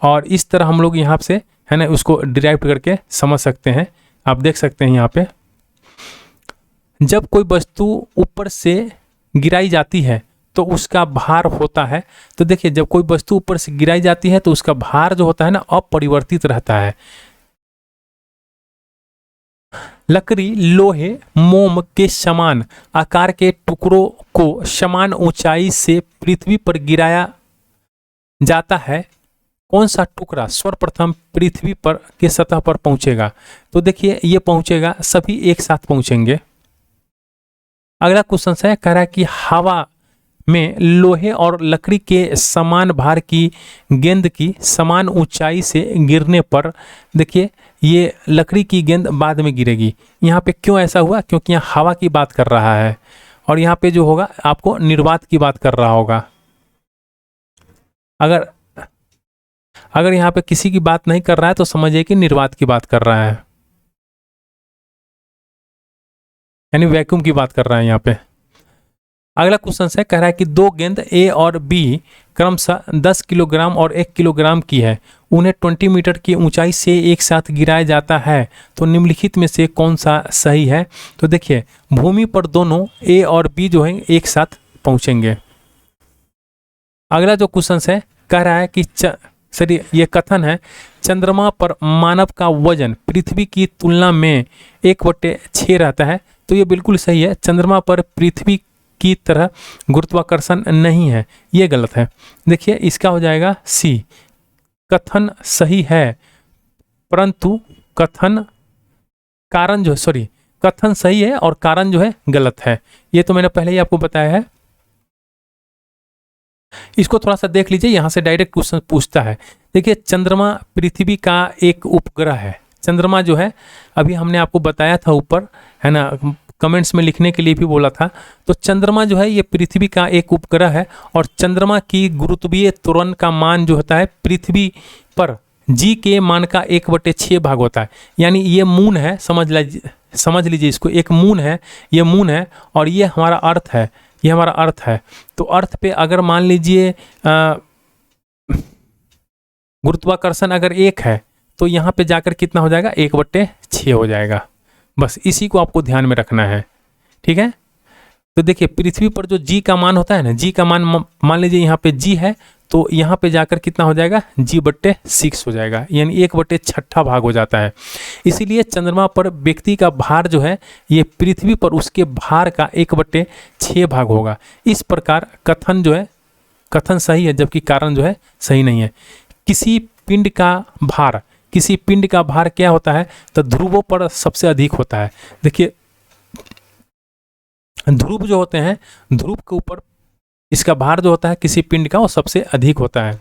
और इस तरह हम लोग यहाँ से है ना उसको डिराइव करके समझ सकते हैं। आप देख सकते हैं यहाँ पे जब कोई वस्तु ऊपर से गिराई जाती है तो उसका भार होता है। तो देखिए जब कोई वस्तु ऊपर से गिराई जाती है तो उसका भार जो होता है ना अपरिवर्तित रहता है। लकड़ी लोहे मोम के समान आकार के टुकड़ों को समान ऊंचाई से पृथ्वी पर गिराया जाता है। कौन सा टुकड़ा सर्वप्रथम पृथ्वी पर के सतह पर पहुंचेगा? तो देखिए ये पहुंचेगा, सभी एक साथ पहुंचेंगे। अगला क्वेश्चन है, कह रहा है कि हवा में लोहे और लकड़ी के समान भार की गेंद की समान ऊंचाई से गिरने पर, देखिए ये लकड़ी की गेंद बाद में गिरेगी। यहाँ पे क्यों ऐसा हुआ? क्योंकि यहाँ हवा की बात कर रहा है और यहाँ पे जो होगा आपको निर्वात की बात कर रहा होगा। अगर यहाँ पे किसी की बात नहीं कर रहा है तो समझिए कि निर्वात की बात कर रहा है, यानी वैक्यूम की बात कर रहा है यहाँ पे। अगला क्वेश्चन है, कह रहा है कि दो गेंद ए और बी क्रमशः 10 किलोग्राम और 1 किलोग्राम की है, उन्हें 20 मीटर की ऊंचाई से एक साथ गिराया जाता है, तो निम्नलिखित में से कौन सा सही है? तो देखिए भूमि पर दोनों ए और बी जो है एक साथ पहुंचेंगे। अगला जो क्वेश्चन है, कह रहा है कि ये कथन है, चंद्रमा पर मानव का वजन पृथ्वी की तुलना में 1/6 रहता है। तो ये बिल्कुल सही है, चंद्रमा पर पृथ्वी की तरह गुरुत्वाकर्षण नहीं है, ये गलत है। देखिए इसका हो जाएगा सी, कथन सही है परंतु कथन सही है और कारण जो है गलत है। ये तो मैंने पहले ही आपको बताया है। इसको थोड़ा सा देख लीजिए, यहां से डायरेक्ट क्वेश्चन पूछता है। देखिए चंद्रमा पृथ्वी का एक उपग्रह है। चंद्रमा जो है अभी हमने आपको बताया था ऊपर, है ना, कमेंट्स में लिखने के लिए भी बोला था। तो चंद्रमा जो है ये पृथ्वी का एक उपग्रह है और चंद्रमा की गुरुत्वीय त्वरण का मान जो होता है पृथ्वी पर जी के मान का 1/6 भाग होता है। यानी ये मून है, समझ लीजिए इसको, एक मून है, ये मून है और ये हमारा अर्थ है, ये हमारा अर्थ है। तो अर्थ पे अगर मान लीजिए गुरुत्वाकर्षण अगर 1 है तो यहाँ पे जाकर कितना हो जाएगा? 1/6 हो जाएगा। बस इसी को आपको ध्यान में रखना है, ठीक है। तो देखिए पृथ्वी पर जो जी का मान होता है ना, जी का मान मान लीजिए यहाँ पे जी है तो यहाँ पे जाकर कितना हो जाएगा? g/6 हो जाएगा, यानी 1/6 भाग हो जाता है। इसीलिए चंद्रमा पर व्यक्ति का भार जो है ये पृथ्वी पर उसके भार का 1/6 भाग होगा। इस प्रकार कथन जो है, कथन सही है जबकि कारण जो है सही नहीं है। किसी पिंड का भार क्या होता है? तो ध्रुवों पर सबसे अधिक होता है। देखिए ध्रुव जो होते हैं, ध्रुव के ऊपर इसका भार जो होता है किसी पिंड का वो सबसे अधिक होता है।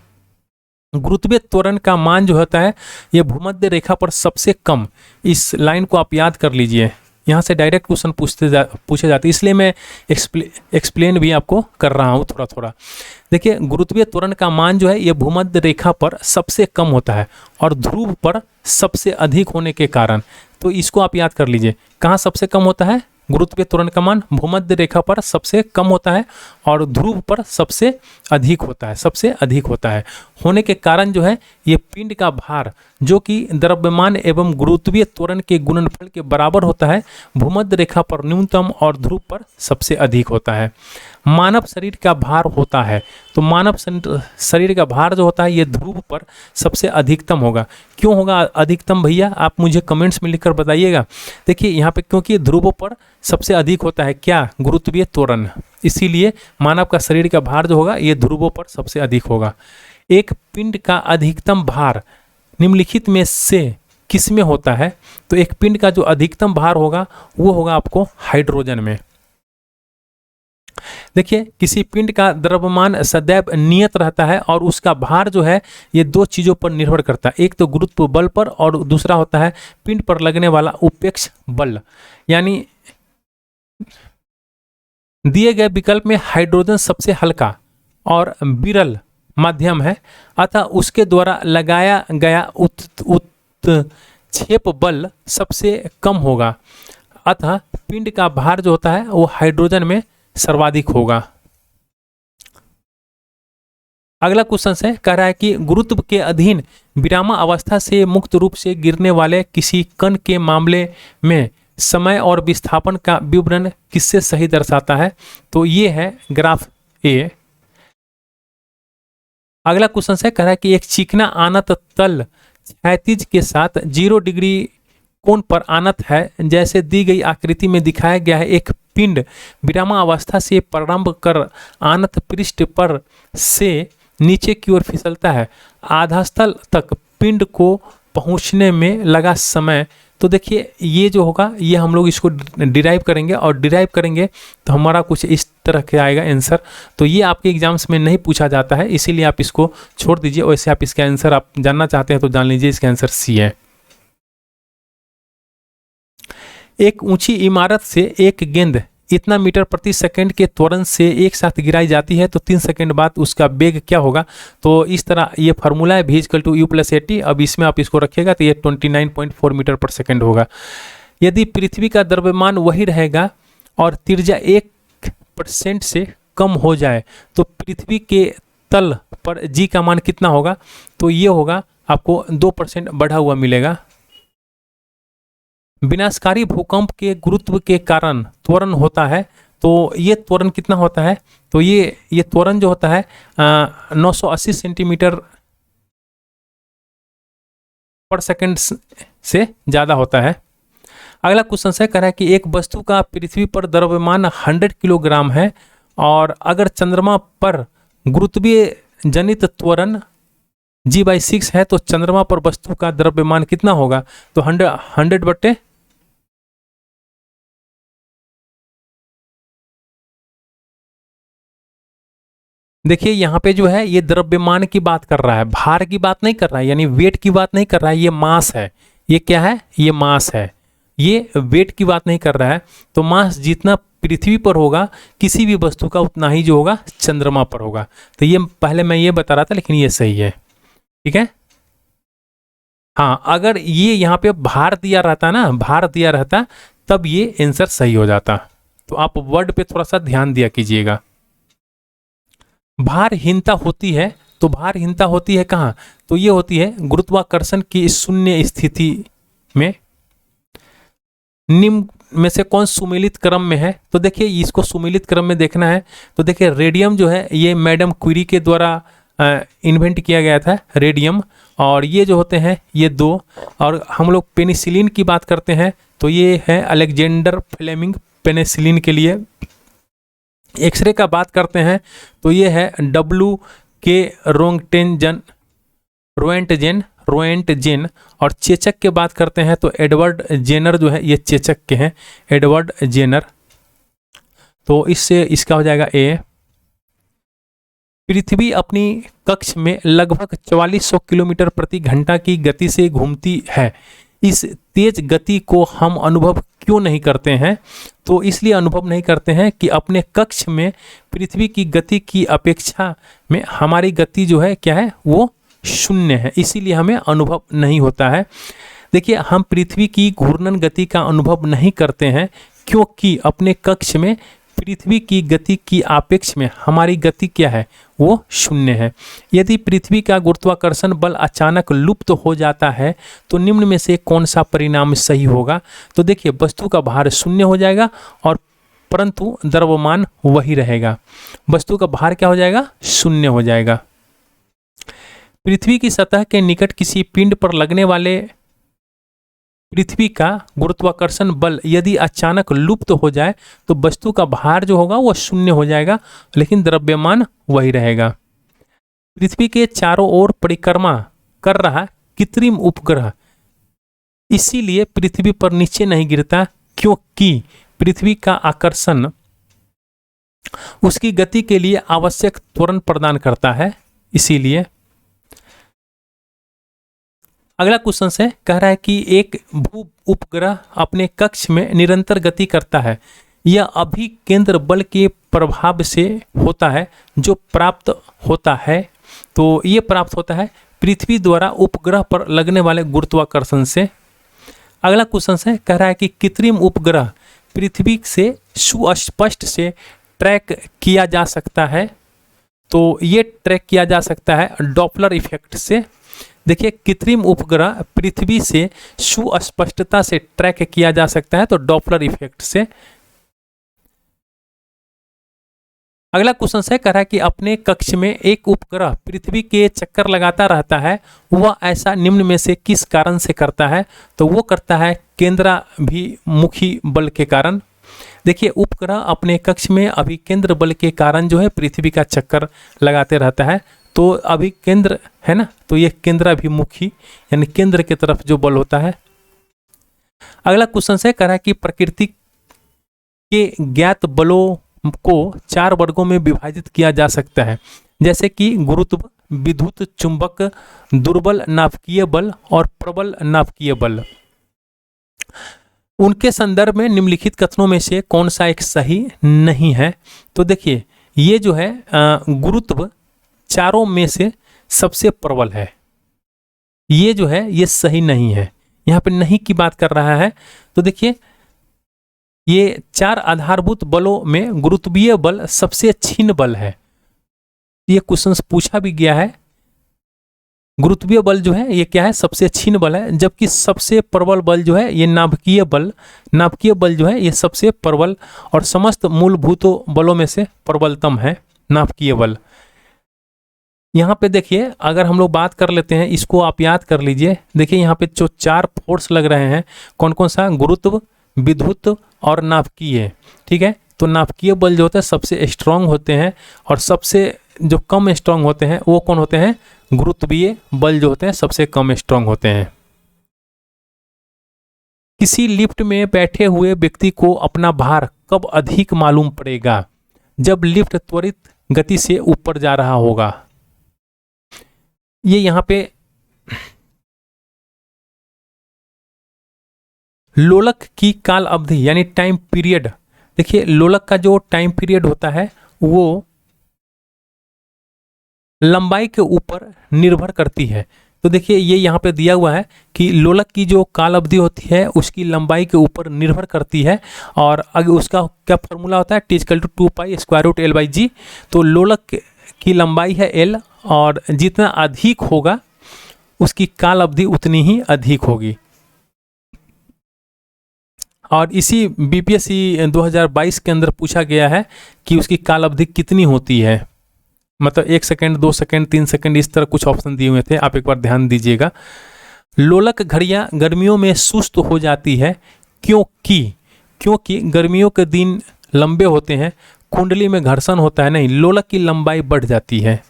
गुरुत्वीय त्वरण का मान जो होता है ये भूमध्य रेखा पर सबसे कम, इस लाइन को आप याद कर लीजिए, यहाँ से डायरेक्ट क्वेश्चन पूछे जाते, इसलिए मैं एक्सप्लेन भी आपको कर रहा हूँ थोड़ा थोड़ा। देखिए गुरुत्वीय त्वरण का मान जो है ये भूमध्य रेखा पर सबसे कम होता है और ध्रुव पर सबसे अधिक होने के कारण, तो इसको आप याद कर लीजिए। कहाँ सबसे कम होता है? गुरुत्वीय त्वरण का मान भूमध्य रेखा पर सबसे कम होता है और ध्रुव पर सबसे अधिक होता है, सबसे अधिक होता है। होने के कारण जो है ये पिंड का भार जो कि द्रव्यमान एवं गुरुत्वीय त्वरण के गुणनफल के बराबर होता है, भूमध्य रेखा पर न्यूनतम और ध्रुव पर सबसे अधिक होता है। मानव शरीर का भार होता है, तो मानव शरीर का भार जो होता है ये ध्रुव पर सबसे अधिकतम होगा। क्यों होगा अधिकतम भैया? आप मुझे कमेंट्स में लिखकर बताइएगा। देखिए यहाँ पे क्योंकि ध्रुवों पर सबसे अधिक होता है क्या? गुरुत्वीय त्वरण, इसीलिए मानव का शरीर का भार जो होगा ये ध्रुवों पर सबसे अधिक होगा। एक पिंड का अधिकतम भार निम्नलिखित में से किस में होता है? तो एक पिंड का जो अधिकतम भार होगा वो होगा आपको हाइड्रोजन में। देखिए किसी पिंड का द्रव्यमान सदैव नियत रहता है और उसका भार जो है ये दो चीजों पर निर्भर करता है, एक तो गुरुत्व बल पर और दूसरा होता है पिंड पर लगने वाला उपेक्ष बल। यानी दिए गए विकल्प में हाइड्रोजन सबसे हल्का और विरल माध्यम है, अतः उसके द्वारा लगाया गया उत्क्षेप बल सबसे कम होगा, अतः पिंड का भार जो होता है वो हाइड्रोजन में सर्वाधिक होगा। अगला क्वेश्चन है, कह रहा है कि गुरुत्व के अधीन विरामा अवस्था से मुक्त रूप से गिरने वाले किसी कण के मामले में समय और विस्थापन का विवरण किससे सही दर्शाता है? तो ये है ग्राफ ए। अगला क्वेश्चन है, कह रहा है कि एक चिकना आनत तल क्षैतिज के साथ 0 डिग्री कोण पर आनत है, जैसे दी गई आकृति में दिखाया गया है। एक पिंड विरामा अवस्था से प्रारंभ कर आनत पृष्ठ पर से नीचे की ओर फिसलता है, आधास्थल तक पिंड को पहुंचने में लगा समय। तो देखिए ये जो होगा ये हम लोग इसको डिराइव करेंगे और डिराइव करेंगे तो हमारा कुछ इस तरह के आएगा आंसर। तो ये आपके एग्जाम्स में नहीं पूछा जाता है, इसीलिए आप इसको छोड़ दीजिए। वैसे आप इसका आंसर आप जानना चाहते हैं तो जान लीजिए, इसका आंसर सी है। एक ऊंची इमारत से एक गेंद इतना मीटर प्रति सेकंड के त्वरण से एक साथ गिराई जाती है तो 3 सेकंड बाद उसका वेग क्या होगा? तो इस तरह ये फार्मूला है v=u+80। अब इसमें आप इसको रखिएगा तो ये 29.4 मीटर पर सेकंड होगा। यदि पृथ्वी का द्रव्यमान वही रहेगा और त्रिज्या 1% से कम हो जाए तो पृथ्वी के तल पर g का मान कितना होगा? तो ये होगा आपको 2% बढ़ा हुआ मिलेगा। विनाशकारी भूकंप के गुरुत्व के कारण त्वरण होता है, तो ये त्वरण कितना होता है? तो ये त्वरण जो होता है 980 सेंटीमीटर पर सेकंड से ज़्यादा होता है। अगला क्वेश्चन है, कह रहा है कि एक वस्तु का पृथ्वी पर द्रव्यमान 100 किलोग्राम है और अगर चंद्रमा पर गुरुत्वीय जनित त्वरण g/6 है तो चंद्रमा पर वस्तु का द्रव्यमान कितना होगा? तो 100/। देखिए यहाँ पे जो है ये द्रव्यमान की बात कर रहा है, भार की बात नहीं कर रहा है, यानी वेट की बात नहीं कर रहा है। ये मास है, ये क्या है? ये मास है, ये वेट की बात नहीं कर रहा है। तो मास जितना पृथ्वी पर होगा किसी भी वस्तु का उतना ही जो होगा चंद्रमा पर होगा। तो ये पहले मैं ये बता रहा था लेकिन ये सही है, ठीक है। हाँ, अगर ये यहाँ पे भार दिया रहता ना, भार दिया रहता तब ये आंसर सही हो जाता। तो आप वर्ड पे थोड़ा सा ध्यान दिया कीजिएगा। भारहीनता होती है, तो भारहीनता होती है कहाँ? तो ये होती है गुरुत्वाकर्षण की शून्य स्थिति में। निम्न में से कौन सुमेलित क्रम में है? तो देखिए इसको सुमेलित क्रम में देखना है तो देखिए रेडियम जो है ये मैडम क्यूरी के द्वारा इन्वेंट किया गया था, रेडियम। और ये जो होते हैं ये 2। और हम लोग पेनिसिलिन की बात करते हैं तो ये है अलेक्जेंडर फ्लेमिंग पेनिसिलिन के लिए। एक्सरे का बात करते हैं तो ये है W.K. रोएंटजेन। और चेचक के बात करते हैं तो एडवर्ड जेनर जो है ये चेचक के हैं, एडवर्ड जेनर। तो इससे इसका हो जाएगा ए। पृथ्वी अपनी कक्ष में लगभग 4400 किलोमीटर प्रति घंटा की गति से घूमती है। इस तेज गति को हम अनुभव क्यों नहीं करते हैं? तो इसलिए अनुभव नहीं करते हैं कि अपने कक्ष में पृथ्वी की गति की अपेक्षा में हमारी गति जो है क्या है, वो शून्य है, इसीलिए हमें अनुभव नहीं होता है। देखिए, हम पृथ्वी की घूर्णन गति का अनुभव नहीं करते हैं क्योंकि अपने कक्ष में पृथ्वी की गति की आपेक्ष में हमारी गति क्या है, वो शून्य है। यदि पृथ्वी का गुरुत्वाकर्षण बल अचानक लुप्त हो जाता है तो निम्न में से कौन सा परिणाम सही होगा? तो देखिए, वस्तु का भार शून्य हो जाएगा और परंतु द्रव्यमान वही रहेगा। वस्तु का भार क्या हो जाएगा? शून्य हो जाएगा। पृथ्वी की सतह के निकट किसी पिंड पर लगने वाले पृथ्वी का गुरुत्वाकर्षण बल यदि अचानक लुप्त हो जाए तो वस्तु का भार जो होगा वो शून्य हो जाएगा, लेकिन द्रव्यमान वही रहेगा। पृथ्वी के चारों ओर परिक्रमा कर रहा कृत्रिम उपग्रह इसीलिए पृथ्वी पर नीचे नहीं गिरता क्योंकि पृथ्वी का आकर्षण उसकी गति के लिए आवश्यक त्वरण प्रदान करता है, इसीलिए। अगला क्वेश्चन से कह रहा है कि एक भू उपग्रह अपने कक्ष में निरंतर गति करता है। यह अभिकेंद्र बल के प्रभाव से होता है जो प्राप्त होता है। तो ये प्राप्त होता है पृथ्वी द्वारा उपग्रह पर लगने वाले गुरुत्वाकर्षण से। अगला क्वेश्चन से कह रहा है कि कृत्रिम उपग्रह पृथ्वी से सुस्पष्ट से ट्रैक किया जा सकता है। तो ये ट्रैक किया जा सकता है डॉपलर इफेक्ट से। देखिए, कृत्रिम उपग्रह पृथ्वी से सुस्पष्टता से ट्रैक किया जा सकता है तो डॉपलर इफेक्ट से। अगला क्वेश्चन से कह रहा है कि अपने कक्ष में एक उपग्रह पृथ्वी के चक्कर लगाता रहता है, वह ऐसा निम्न में से किस कारण से करता है? तो वो करता है केंद्राभिमुखी बल के कारण। देखिए, उपग्रह अपने कक्ष में अभिकेंद्र बल के कारण जो है पृथ्वी का चक्कर लगाते रहता है। तो अभी केंद्र है ना, तो ये केंद्राभिमुखी यानी केंद्र की तरफ जो बल होता है। अगला क्वेश्चन से कह रहा है कि प्रकृति के ज्ञात बलों को 4 वर्गों में विभाजित किया जा सकता है, जैसे कि गुरुत्व, विद्युत चुंबक, दुर्बल नाभिकीय बल और प्रबल नाभिकीय बल। उनके संदर्भ में निम्नलिखित कथनों में से कौन सा एक सही नहीं है? तो देखिए, ये जो है गुरुत्व चारों में से सबसे प्रबल है, ये जो है ये सही नहीं है। यहाँ पे नहीं की बात कर रहा है। तो देखिए, ये 4 आधारभूत बलों में गुरुत्वीय बल सबसे क्षीण बल है। ये क्वेश्चन पूछा भी गया है। गुरुत्वीय बल जो है ये क्या है? सबसे क्षीण बल है, जबकि सबसे प्रबल बल जो है ये नाभिकीय बल जो है ये सबसे प्रबल और समस्त मूलभूत बलों में से प्रबलतम है नाभिकीय बल। यहाँ पे देखिए, अगर हम लोग बात कर लेते हैं, इसको आप याद कर लीजिए। देखिए, यहाँ पे जो 4 फोर्स लग रहे हैं, कौन कौन सा? गुरुत्व, विद्युत और नाभिकीय। ठीक है, तो नाभिकीय बल जो होते हैं सबसे स्ट्रांग होते हैं और सबसे जो कम स्ट्रांग होते हैं वो कौन होते हैं? गुरुत्वीय बल जो होते हैं सबसे कम स्ट्रांग होते हैं। किसी लिफ्ट में बैठे हुए व्यक्ति को अपना भार कब अधिक मालूम पड़ेगा? जब लिफ्ट त्वरित गति से ऊपर जा रहा होगा। ये यहाँ पे लोलक की काल अवधि यानी टाइम पीरियड। देखिए, लोलक का जो टाइम पीरियड होता है वो लंबाई के ऊपर निर्भर करती है। तो देखिए, ये यहाँ पे दिया हुआ है कि लोलक की जो काल अवधि होती है उसकी लंबाई के ऊपर निर्भर करती है। और अगर उसका क्या फॉर्मूला होता है? T=2π√L/g। तो लोलक की लंबाई है L और जितना अधिक होगा उसकी काल अवधि उतनी ही अधिक होगी। और इसी बीपीएससी 2022 के अंदर पूछा गया है कि उसकी काल अवधि कितनी होती है। मतलब 1 सेकेंड, 2 सेकेंड, 3 सेकेंड, इस तरह कुछ ऑप्शन दिए हुए थे, आप एक बार ध्यान दीजिएगा। लोलक घड़ियां गर्मियों में सुस्त हो जाती है क्योंकि गर्मियों के दिन लंबे होते हैं, कुंडली में घर्षण होता है, नहीं, लोलक की लंबाई बढ़ जाती है।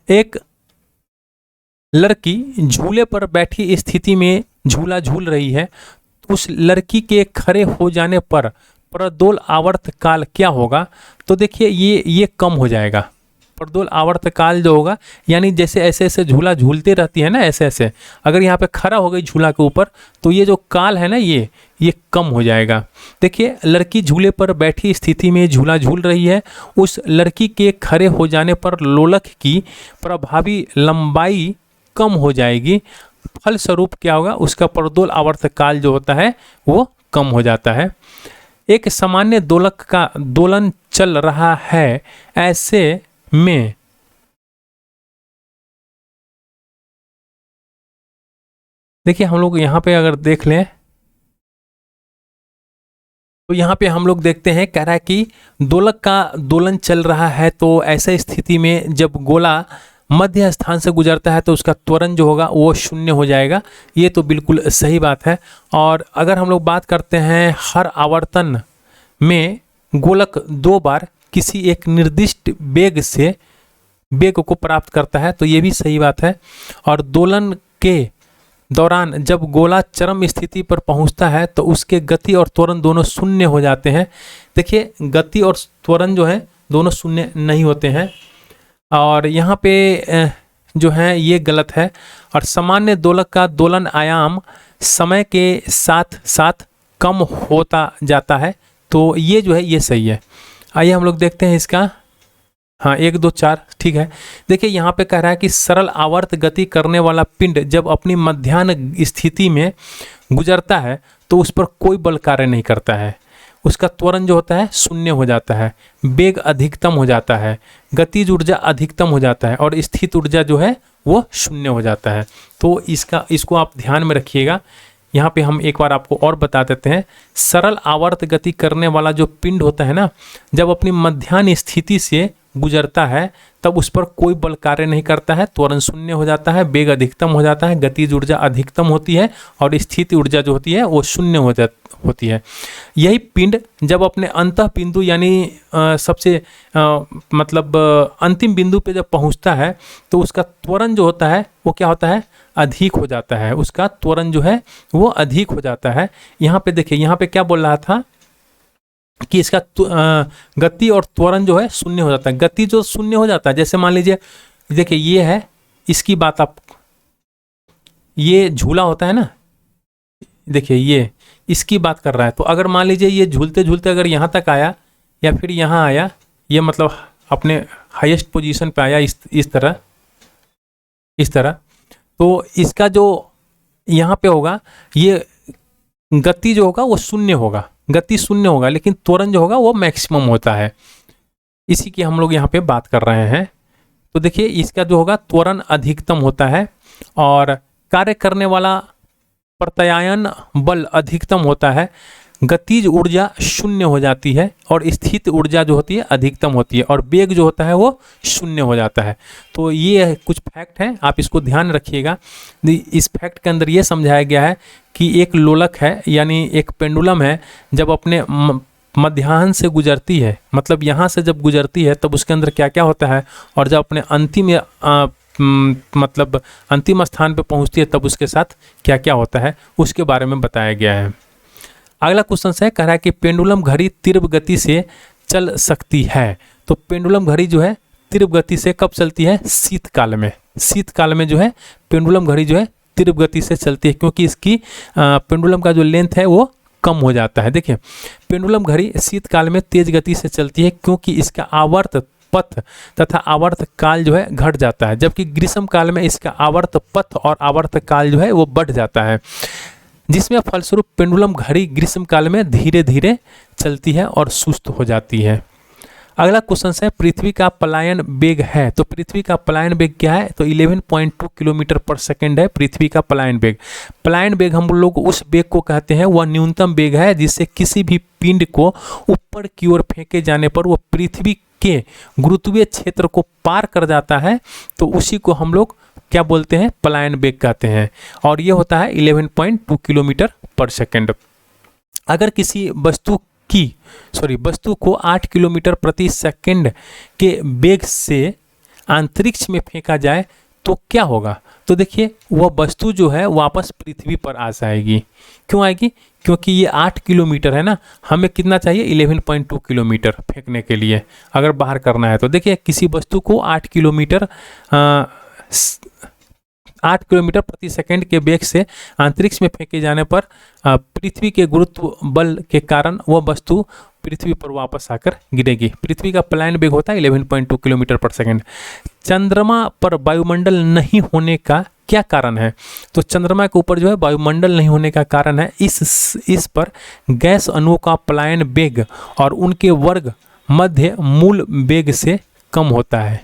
एक लड़की झूले पर बैठी स्थिति में झूला झूल रही है। उस लड़की के खड़े हो जाने पर प्रदोल आवर्त काल क्या होगा, तो देखिए ये कम हो जाएगा। प्रदोल आवर्त काल जो होगा, यानी जैसे ऐसे ऐसे झूला झूलते रहती है ना, ऐसे ऐसे अगर यहाँ पे खड़ा हो गई झूला के ऊपर, तो ये जो काल है ना ये कम हो जाएगा। देखिए लड़की झूले पर बैठी स्थिति में झूला झूल रही है, उस लड़की के खड़े हो जाने पर लोलक की प्रभावी लंबाई कम हो जाएगी। फलस्वरूप क्या होगा, उसका प्रदोल आवर्त काल जो होता है वो कम हो जाता है। एक सामान्य दोलक का दोलन चल रहा है, ऐसे में देखिए हम लोग यहाँ पे अगर देख लें तो यहाँ पे हम लोग देखते हैं, कह रहा है कि दोलक का दोलन चल रहा है, तो ऐसे स्थिति में जब गोला मध्य स्थान से गुजरता है तो उसका त्वरण जो होगा वो शून्य हो जाएगा। ये तो बिल्कुल सही बात है। और अगर हम लोग बात करते हैं हर आवर्तन में गोलक 2 बार किसी एक निर्दिष्ट वेग को प्राप्त करता है, तो ये भी सही बात है। और दोलन के दौरान जब गोला चरम स्थिति पर पहुंचता है तो उसके गति और त्वरण दोनों शून्य हो जाते हैं। देखिए गति और त्वरण जो है दोनों शून्य नहीं होते हैं, और यहाँ पे जो है ये गलत है। और सामान्य दोलक का दोलन आयाम समय के साथ साथ कम होता जाता है, तो ये जो है ये सही है। आइए हम लोग देखते हैं इसका, हाँ 1 2 4 ठीक है। देखिए यहाँ पे कह रहा है कि सरल आवर्त गति करने वाला पिंड जब अपनी मध्याह्न स्थिति में गुजरता है तो उस पर कोई बल कार्य नहीं करता है, उसका त्वरण जो होता है शून्य हो जाता है, वेग अधिकतम हो जाता है, गतिज ऊर्जा अधिकतम हो जाता है और स्थित ऊर्जा जो है वो शून्य हो जाता है। तो इसको आप ध्यान में रखिएगा। यहाँ पे हम एक बार आपको और बता देते हैं, सरल आवर्त गति करने वाला जो पिंड होता है ना, जब अपनी मध्याह्न स्थिति से गुजरता है तब उस पर कोई बल कार्य नहीं करता है, त्वरण शून्य हो जाता है, वेग अधिकतम हो जाता है, गतिज ऊर्जा अधिकतम होती है और स्थित ऊर्जा जो होती है वो शून्य होती है। यही पिंड जब अपने अंतः बिंदु यानी सबसे मतलब अंतिम बिंदु पे जब पहुंचता है तो उसका त्वरण जो होता है वो क्या होता है, अधिक हो जाता है, उसका त्वरण जो है वो अधिक हो जाता है। यहाँ पे देखिए, यहाँ पे क्या बोल रहा था कि इसका गति और त्वरण जो है शून्य हो जाता है। गति जो शून्य हो जाता है, जैसे मान लीजिए देखिए ये है, इसकी बात आप, ये झूला होता है ना, देखिए ये इसकी बात कर रहा है। तो अगर मान लीजिए ये झूलते झूलते अगर यहाँ तक आया या फिर यहाँ आया, ये मतलब अपने हाईएस्ट पोजीशन पे आया इस तरह, तो इसका जो यहाँ पे होगा, ये गति जो होगा वो शून्य होगा, गति शून्य होगा, लेकिन त्वरण जो होगा वो मैक्सिमम होता है। इसी की हम लोग यहाँ पे बात कर रहे हैं। तो देखिए इसका जो होगा त्वरण अधिकतम होता है और कार्य करने वाला प्रत्यायन बल अधिकतम होता है, गतिज ऊर्जा शून्य हो जाती है और स्थित ऊर्जा जो होती है अधिकतम होती है और वेग जो होता है वो शून्य हो जाता है। तो ये कुछ फैक्ट हैं, आप इसको ध्यान रखिएगा। इस फैक्ट के अंदर ये समझाया गया है कि एक लोलक है यानी एक पेंडुलम है, जब अपने मध्याह्न से गुजरती है, मतलब यहाँ से जब गुजरती है तब उसके अंदर क्या क्या होता है, और जब अपने मतलब अंतिम स्थान पे पहुँचती है तब उसके साथ क्या क्या होता है, उसके बारे में बताया गया है। अगला क्वेश्चन है, कह रहा है कि पेंडुलम घड़ी तीव्र गति से चल सकती है। तो पेंडुलम घड़ी जो है तीव्र गति से कब चलती है, शीतकाल में। शीतकाल में जो है पेंडुलम घड़ी जो है तीव्र गति से चलती है, क्योंकि इसकी पेंडुलम का जो लेंथ है वो कम हो जाता है। देखिए पेंडुलम घड़ी शीतकाल में तेज गति से चलती है क्योंकि इसका आवर्त पथ तथा आवर्त काल जो है घट जाता है, जबकि ग्रीष्म काल में इसका आवर्त पथ और आवर्त काल जो है वो बढ़ जाता है, जिसमें फलस्वरूप पेंडुलम घड़ी ग्रीष्म काल में धीरे धीरे चलती है और सुस्त हो जाती है। अगला क्वेश्चन है, पृथ्वी का पलायन वेग है। तो पृथ्वी का पलायन वेग क्या है, तो 11.2 किलोमीटर पर सेकेंड है पृथ्वी का पलायन वेग। पलायन वेग हम लोग उस वेग को कहते हैं, वह न्यूनतम वेग है जिससे किसी भी पिंड को ऊपर की ओर फेंके जाने पर वो पृथ्वी के गुरुत्वीय क्षेत्र को पार कर जाता है, तो उसी को हम लोग क्या बोलते हैं, पलायन वेग कहते हैं, और ये होता है 11.2 किलोमीटर पर सेकेंड। अगर किसी वस्तु को 8 किलोमीटर प्रति सेकंड के वेग से अंतरिक्ष में फेंका जाए तो क्या होगा, तो देखिए वह वस्तु जो है वापस पृथ्वी पर आ जाएगी। क्यों आएगी, क्योंकि ये 8 किलोमीटर है ना, हमें कितना चाहिए 11.2 किलोमीटर फेंकने के लिए अगर बाहर करना है। तो देखिए किसी वस्तु को 8 किलोमीटर 8 किलोमीटर प्रति सेकंड के वेग से अंतरिक्ष में फेंके जाने पर पृथ्वी के गुरुत्व बल के कारण वह वस्तु पृथ्वी पर वापस आकर गिरेगी। पृथ्वी का प्लान वेग होता है 11.2 किलोमीटर पर सेकंड। चंद्रमा पर वायुमंडल नहीं होने का क्या कारण है, तो चंद्रमा के ऊपर जो है वायुमंडल नहीं होने का कारण है इस पर गैस अणुओं का पलायन वेग और उनके वर्ग मध्य मूल वेग से कम होता है।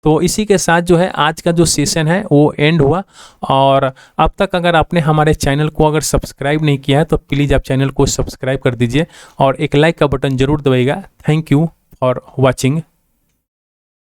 तो इसी के साथ जो है आज का जो सेशन है वो एंड हुआ। और अब तक अगर आपने हमारे चैनल को अगर सब्सक्राइब नहीं किया है तो प्लीज़ आप चैनल को सब्सक्राइब कर दीजिए और एक लाइक का बटन जरूर दबाइएगा। Thank you for watching.